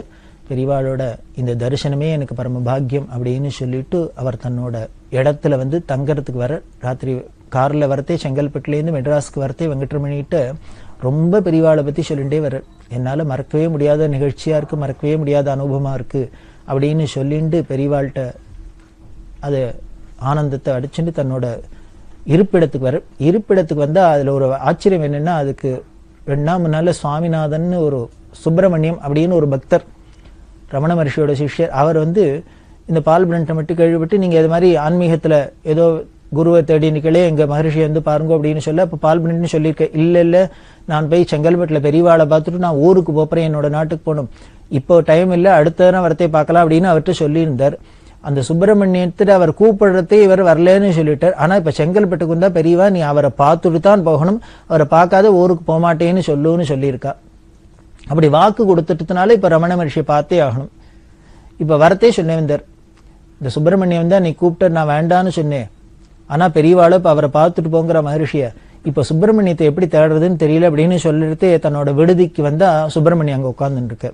பெரியவாளோட இந்த தரிசனமே எனக்கு பரம பாக்கியம் அப்படின்னு சொல்லிட்டு அவர் தன்னோட இடத்துல வந்து தங்கறதுக்கு வர, ராத்திரி கார்ல வரத்தே செங்கல்பட்டுலேருந்து மெட்ராஸ்க்கு வரத்தே வெங்கட்ரமணிகிட்ட ரொம்ப பெரியவாளை பற்றி சொல்லிகிட்டே வர. என்னால் மறக்கவே முடியாத நிகழ்ச்சியாக இருக்குது, மறக்கவே முடியாத அனுபவமாக இருக்குது அப்படின்னு சொல்லிட்டு பெரியவாள்கிட்ட அது ஆனந்தத்தை அடிச்சுட்டு தன்னோட இருப்பிடத்துக்கு வர. இருப்பிடத்துக்கு வந்தால் அதில் ஒரு ஆச்சரியம் என்னென்னா, அதுக்கு 2 நாள் முன்னால் சுவாமிநாதன் ஒரு சுப்பிரமணியம் அப்படின்னு ஒரு பக்தர், ரமண மகர்ஷியோட சிஷ்யர், அவர் வந்து இந்த பால் பிரிண்டை மட்டும் கேள்விப்பட்டு நீங்கள் இது மாதிரி ஆன்மீகத்தில் ஏதோ குருவை தேடி நிற்கலே எங்கள் மகர்ஷி வந்து பாருங்க அப்படின்னு சொல்ல. அப்போ பால் பிரிண்ட்னு சொல்லியிருக்கேன். இல்லை நான் போய் செங்கல்பட்டில் பெரியவாளை பார்த்துட்டு நான் ஊருக்கு போகிறேன், என்னோட நாட்டுக்கு போகணும், இப்போ டைம் இல்லை, அடுத்த நேரம் வரத்தே பார்க்கலாம் அப்படின்னு அவர்கிட்ட சொல்லியிருந்தார். அந்த சுப்பிரமணியத்தில் அவர் கூப்பிடுறதே இவர் வரலன்னு சொல்லிட்டார். ஆனால் இப்போ செங்கல்பட்டுக்கு வந்தால் பெரியவா நீ அவரை பார்த்துட்டு தான் போகணும், அவரை பார்க்காத ஊருக்கு போகமாட்டேன்னு சொல்லுன்னு சொல்லியிருக்கா. அப்படி வாக்கு கொடுத்துட்டதுனால இப்போ ரமண மகர்ஷியை பார்த்தே ஆகணும். இப்போ வரத்தே சொன்னேன் வந்தார். இந்த சுப்பிரமணியம் தான் நீ கூப்பிட்ட, நான் வேண்டான்னு சொன்னேன், ஆனால் பெரியவாளை இப்போ அவரை பார்த்துட்டு போங்கிற மகர்ஷியை, இப்போ சுப்பிரமணியத்தை எப்படி தேடுறதுன்னு தெரியல அப்படின்னு சொல்லிட்டு தன்னோட விடுதிக்கு வந்தால் சுப்பிரமணியம் அங்கே உட்கார்ந்துருக்கு.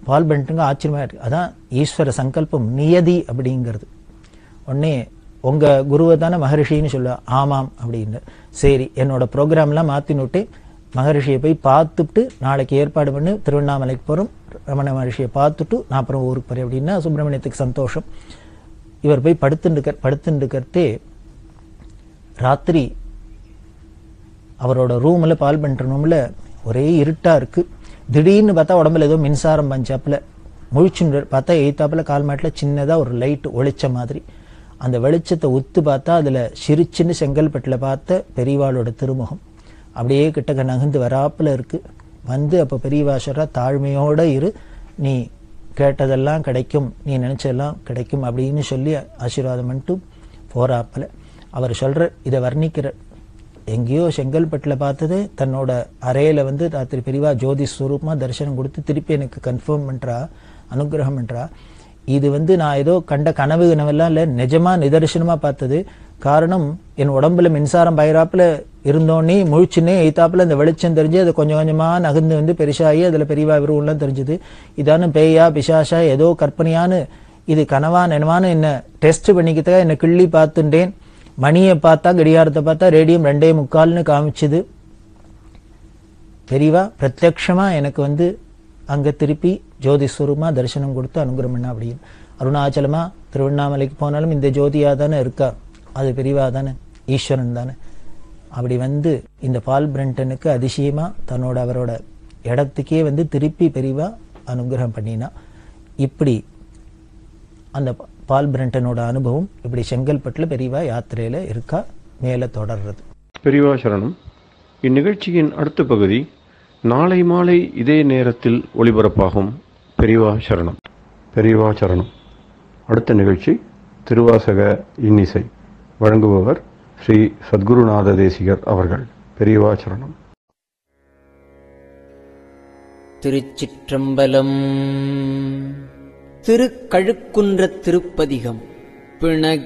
பால் பிரிண்டனுங்க ஆச்சரியமா இருக்கு. அதான் ஈஸ்வர சங்கல்பம், நியதி அப்படிங்கிறது. உடனே உங்க குருவை தானே மகரிஷின்னு சொல்ல, ஆமாம் அப்படின்னு. சரி, என்னோட ப்ரோக்ராம்லாம் மாற்றினுட்டு மகரிஷியை போய் பார்த்துட்டு நாளைக்கு ஏற்பாடு பண்ணி திருவண்ணாமலைக்கு போகிறோம், ரமண மகரிஷியை பார்த்துட்டு நான் அப்புறம் ஊருக்கு போகிறேன் அப்படின்னா சுப்பிரமணியத்துக்கு சந்தோஷம். இவர் போய் படுத்துட்டுருக்கே ராத்திரி அவரோட ரூமில், பால் பண்ணுற ரூமில் ஒரே இருட்டாக இருக்குது. திடீர்னு பார்த்தா உடம்புல ஏதோ மின்சாரம் பஞ்சாப்பில் முழிச்சுன்னு பார்த்தா எய்த்தாப்பில் கால் மாட்டில் சின்னதாக ஒரு லைட் ஒளிச்ச மாதிரி. அந்த வெளிச்சத்தை உத்து பார்த்தா அதில் சிரிச்சுன்னு செங்கல்பட்டில் பார்த்த பெரியவாளோட திருமுகம் அப்படியே கிட்டக்க நகர்ந்து வராப்பில் இருக்குது. வந்து அப்போ பெரியவா சொல்றா, தாழ்மையோடு இரு, நீ கேட்டதெல்லாம் கிடைக்கும், நீ நினச்சதெல்லாம் கிடைக்கும் அப்படின்னு சொல்லி ஆசீர்வாதம் பண்ணிட்டு போகிறாப்பில். அவர் சொல்கிற இதை வர்ணிக்கிற, எங்கேயோ செங்கல்பட்டில் பார்த்தது தன்னோட அறையில் வந்து ராத்திரி பெரியவா ஜோதி ஸ்வரூபமாக தரிசனம் கொடுத்து திருப்பி எனக்கு கன்ஃபார்ம் பண்ணுறா, அனுகிரகம் பண்ணுறா. இது வந்து நான் ஏதோ கண்ட கனவெல்லாம் இல்லை, நிஜமாக நிதர்சனமாக பார்த்தது. காரணம், என் உடம்புல மின்சாரம் பயிராப்பில் இருந்தோன்னே முழிச்சுன்னே எய்த்தாப்பில் அந்த வெளிச்சம் தெரிஞ்சு அது கொஞ்சம் கொஞ்சமாக நகர்ந்து வந்து பெருசாகி அதில் பெரியவா விருவம்லாம் தெரிஞ்சுது. இதானு பேயா பிசாஷா ஏதோ கற்பனையானு, இது கனவா நினைவான்னு என்ன டெஸ்ட் பண்ணிக்கிறதுக்காக என்னை கிள்ளி பார்த்துட்டேன். மணியை பார்த்தா, கடிகாரத்தை பார்த்தா ரேடியம் 2:45 காமிச்சுது. பெரியவா பிரத்யக்ஷமாக எனக்கு வந்து அங்கே திருப்பி ஜோதிஸ்வரூபமாக தரிசனம் கொடுத்து அனுகிரகம் பண்ணா அப்படின்னு. அருணாச்சலமாக திருவண்ணாமலைக்கு போனாலும் இந்த ஜோதியாக தானே இருக்கா, அது பெரியவா தானே, ஈஸ்வரன் தானே. அப்படி வந்து இந்த பால் பிரிண்டனுக்கு அதிசயமாக தன்னோட அவரோட இடத்துக்கே வந்து திருப்பி பெரியவா அனுகிரகம் பண்ணினா. இப்படி அந்த பால் பிரிண்டனோட அனுபவம் இப்படி செங்கல்பட்டில் பெரியவா யாத்திரையில் இருக்கா, மேலே தொடர்றது. பெரியவா சரணம். இந்நிகழ்ச்சியின் அடுத்த பகுதி நாளை மாலை இதே நேரத்தில் ஒளிபரப்பாகும். பெரியவா சரணம். பெரியவா சரணம். அடுத்த நிகழ்ச்சி திருவாசக இன்னிசை. வழங்குபவர் ஸ்ரீ சத்குருநாத தேசிகர் அவர்கள். பெரியவா சரணம். திருச்சிற்றம்பலம். திருக்கழுக்குன்ற திருப்பதிகம். பிணக்கிலாத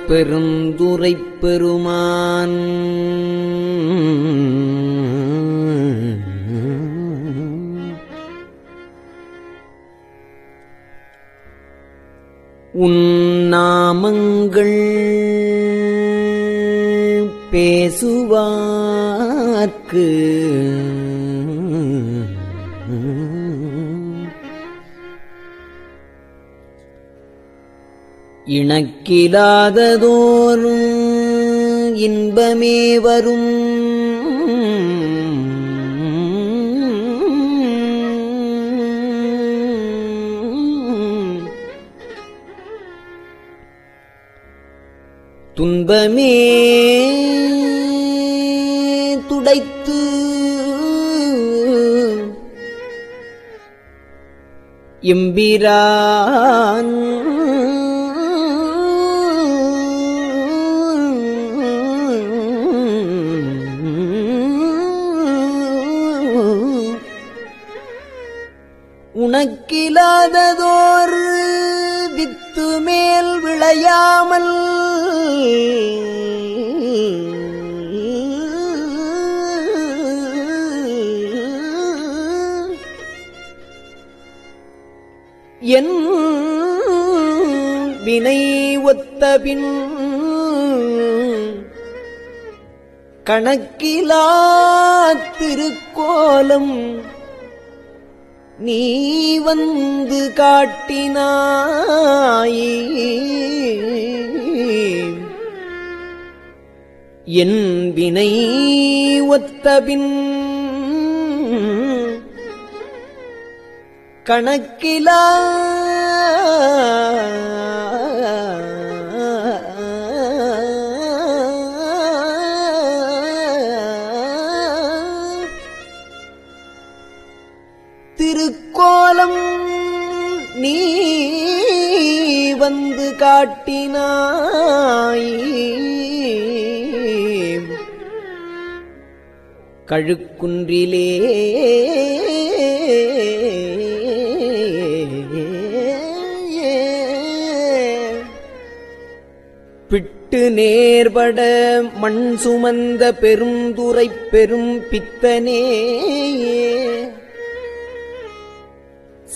பெருந்துரை பெருமான் உன் நாமங்கள் பேசுவார்க்கு இணக்கிலாததோரும் இன்பமே வரும். துன்பமே துடைத்து எம்பிரான் உனக்கிலாததோர் வித்து மேல் விளையாமல் என் வினை ஒத்தபின் கணக்கிலா திருக்கோலம் நீ வந்து காட்டினாய். என் வினை ஒத்தபின் கணக்கிலா திருக்கோலம் நீ வந்து காட்டினாய். கழுக்குன்றிலே பிட்டு நேர்பட மண் சுமந்த பெருந்துரை பெரும் பித்தனே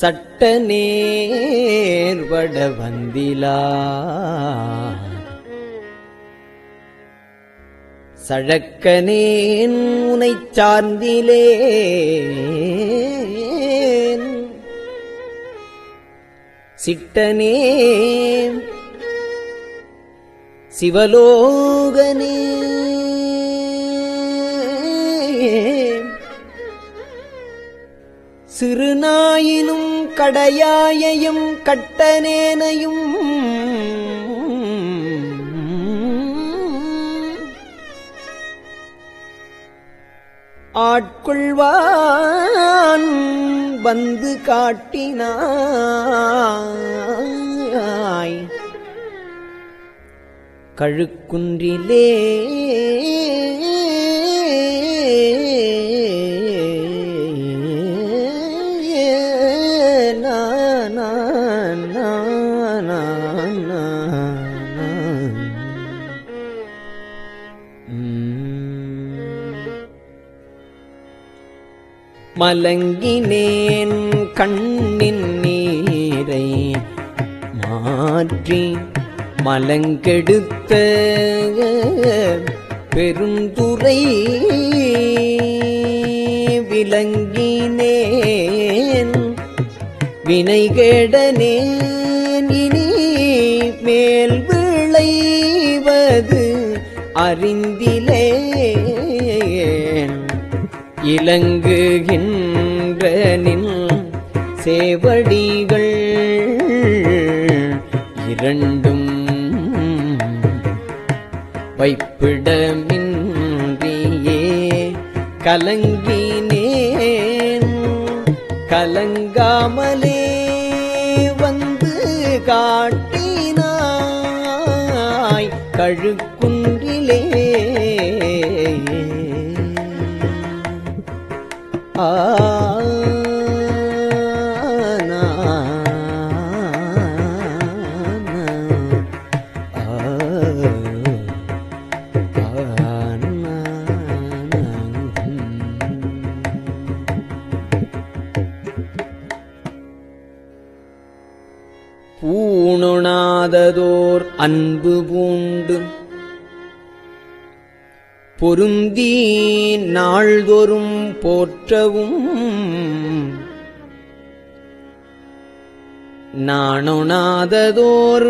சட்ட நேர்பட வந்திலா சழக்கனேன் உனைச் சார்ந்திலேன் சிட்டனே சிவலோகனே சிறுநாயினும் கடையாயையும் கட்டனேனையும் ஆட்கொள்வான் வந்து காட்டினாய். கழுக்குன்றிலே மலங்கினேன் கண்ணின் நீரை மாற்றி மலங்கெடுத்த பெருந்துரை விலங்கினேன் வினைகேடனேன் இனி மேல் விளைவது அறிந்திலேன். இலங்குகின்ற நின் சேவடிகள் இரண்டும் வைப்பிடமின்றியே கலங்கினேன். கலங்காமலே வந்து காட்டினாய். கழுக்குன்றிலே பூணொணாததோர் அன்பு பூண்டு பொருந்தி நாள்தோறும் போற்றவும் நாணொணாததோர்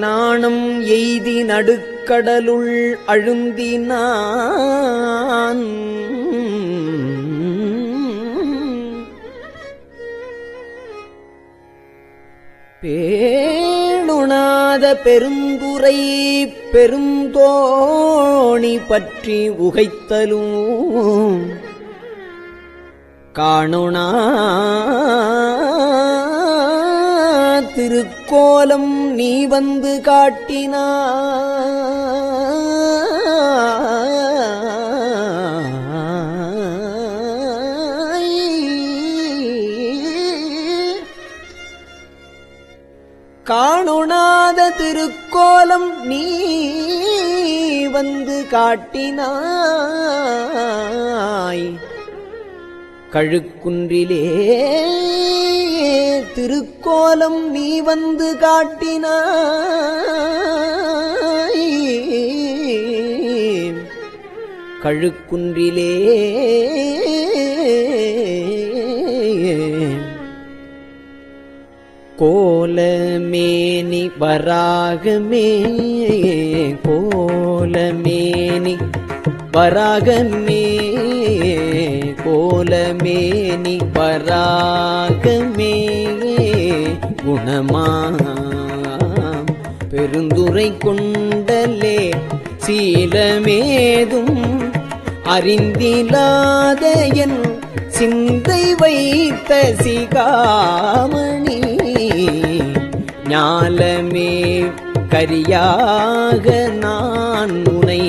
நாணம் எய்தி நடுக்கடலுள் அழுந்தினான் பேணுணாத பெருந்துரை பெருந்தோணி பற்றி உகைத்தலும் காணுணா திருக்கோலம் நீ வந்து காணுணாத திருக்கோலம் நீ வந்து காட்டினாய் கழுக்குன்றிலே திருக்கோலம் நீ வந்து காட்டினாய் கழுக்குன்றிலே கோலமேனி வராகமே கோலமேனி வராகமே கோலமேனி வராகமே குணமாம் பெருந்துரை கொண்டலே சீலமேதும் அறிந்திலாத என் சிந்தை வைத்த சிகாமணி ஞாலமே கரியாக நான் உனை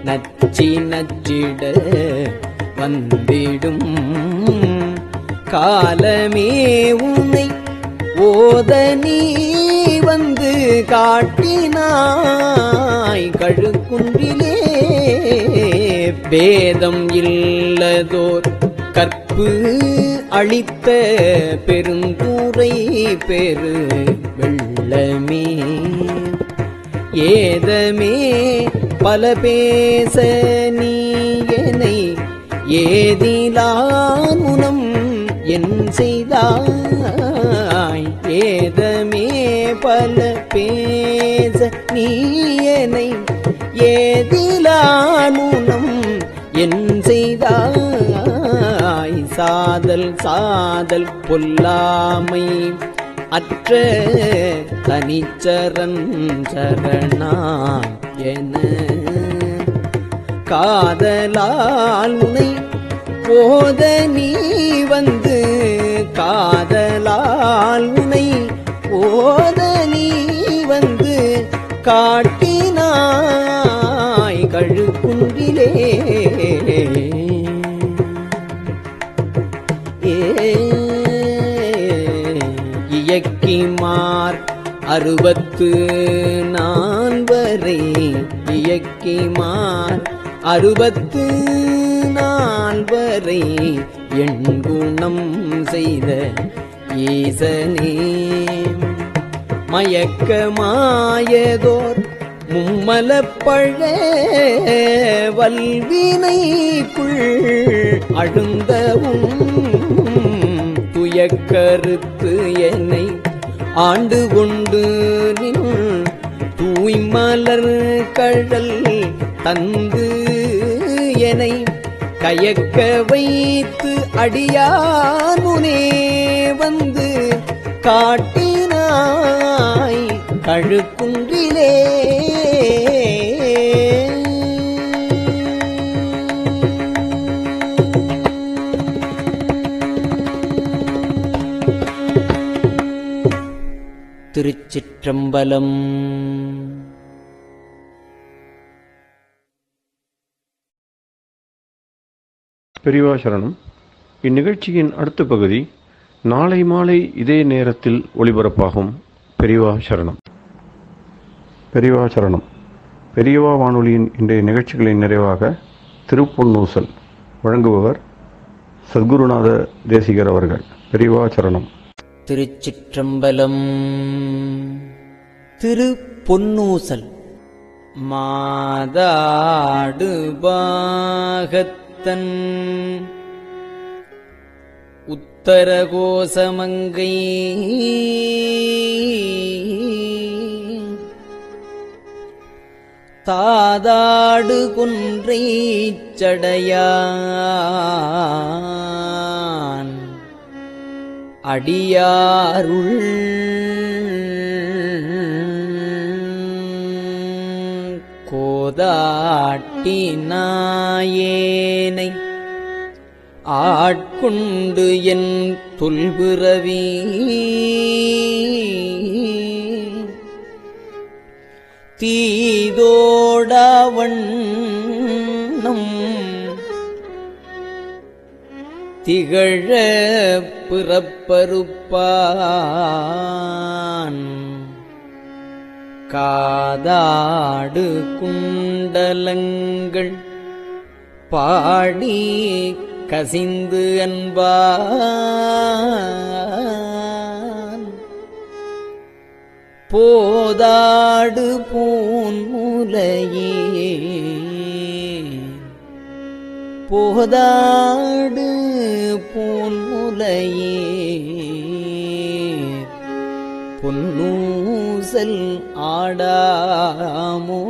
நச்சி நச்சிட வந்திடும் காலமே உன்னை ஓத நீ வந்து காட்டினாய் கழுக்குன்றிலே பேதம் இல்லதோர் கற்பு அளித்த பெருந்துரை பெரு வெள்ளமே ஏதமே பல பேச நீ என்னை ஏதிலாமுனம் என் செய்தாய் ஏதமே பல பேச நீ என்னை ஏதிலாமுனம் என் செய்தாய் சாதல் சாதல் பொல்லாமை அற்ற தனிச்சரன் சரணா என காதலால் உனை போத நீ வந்து காதலால் உனை போத நீ வந்து காட்டினாய் கழுக்குன்றிலே இயக்கிமார் 64 இயக்கிமார் 64 எண்குணம் செய்த ஈசனே மயக்கமாயதோர் மும்மலப்பழ வல்வினைக்குள் அழுந்தவும் துயக்கருத்து என்னை ஆண்டு கொண்டு நின் தூய்மலர் கழல் தந்து என்னை கயக்க வைத்து அடியானுனே வந்து காட்டினாய் கழுக்குன்றிலே திருச்சிற்றம்பலம். பெரியவா சரணம். இந்நிகழ்ச்சியின் அடுத்த பகுதி நாளை மாலை இதே நேரத்தில் ஒளிபரப்பாகும். பெரியவா சரணம். பெரியவா சரணம். பெரியவா வானொலியின் இன்றைய நிகழ்ச்சிகளின் நிறைவாக திருப்பொன்னூசல் வழங்குபவர் சத்குருநாத தேசிகர் அவர்கள். பெரியவா சரணம். திருச்சிற்றம்பலம். திரு பொன்னூசல். மாதாடு பாகத்தன் உத்தரகோசமங்கை தாதாடு கொன்றை சடையான் அடியாருள் கோதாட்டி நாயேனை ஆட்கொண்டு என் தொல்பிறவி தீதோடவண்ணம் திகழ பிறப்பறுப்பான் காதாடு குண்டலங்கள் பாடி கசிந்து அன்பான் போதாடு பூன்முலையே போதாடு பூன்முலையே பொன்னூசல் ஆடாமோ.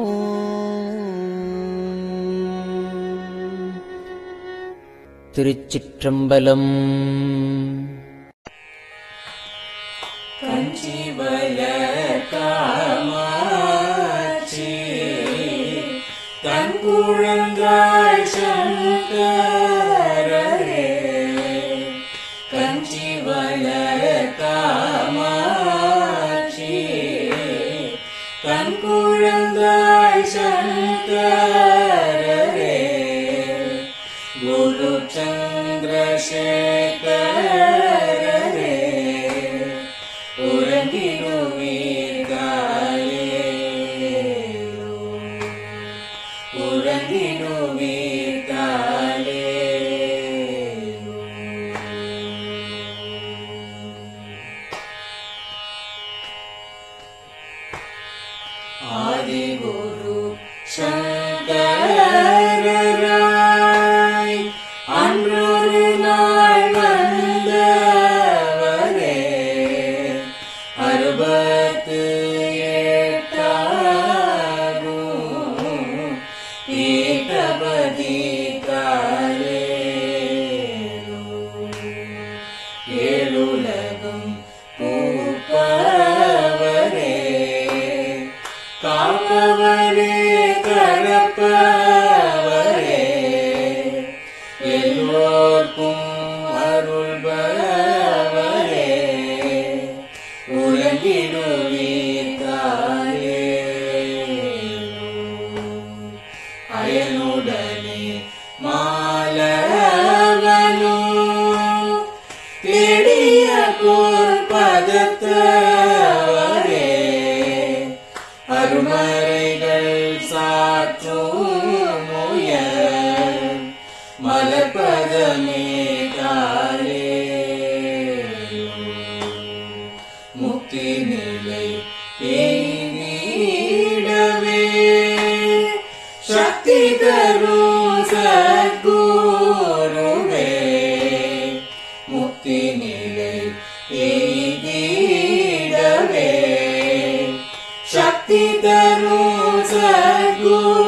திருச்சிற்றம்பலம். கஞ்சிவல காமாட்சி கண்குழந்தாள் சங்கரரே கஞ்சிவல காமாட்சி கண்குழந்தாள் சங்கரரே குரு சந்திரசேகரரே ஆதிகுரு சங்கரராய் அன்றொரு நாள் வந்தவரே அறுபத்து எட்டாகும் பீட்டபதி காலேரோ ஏழுலகும் பூப்பவரே காப்பவரே கரப்பவரே எல்லோர்க்கும் அருள்பவரே உலகிடுவீர்காலே அயனுடனே மாலவனோ தேடிய பொற்பதத்தவரே அருமறைகள் சாற்றும் முயல் மலர்பதமே காலே முக்தி நிலை எய்திடவே சக்தி தரும் சத்குருவே முக்தி நிலை எய்திடவே சக்தி தரும் சத்குருவே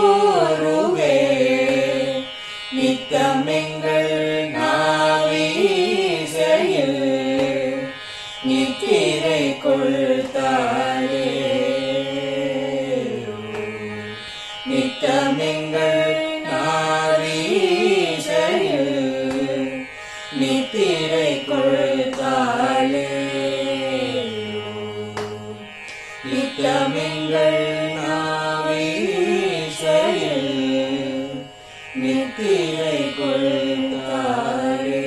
நித்தமெங்கள் நாவீசையில் நித்திரை கொள்தாயே நித்தமெங்கள் நாவீசையில் நித்திரை கொள்தாயே நித்தமெங்கள் நாவீசையில் நித்திரை கொள்தாயே.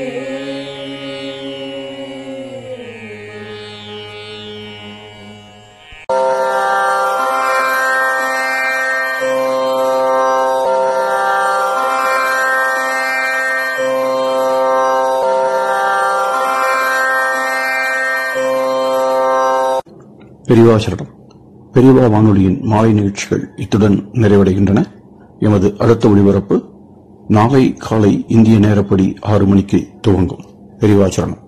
பெரியவாசரணம். பெரியவா வானொலியின் மாலை நிகழ்ச்சிகள் இத்துடன் நிறைவடைகின்றன. எமது அடுத்த ஒளிபரப்பு நாளை காலை இந்திய நேரப்படி 6 மணிக்கு துவங்கும். பெரியவாச்சரணம்.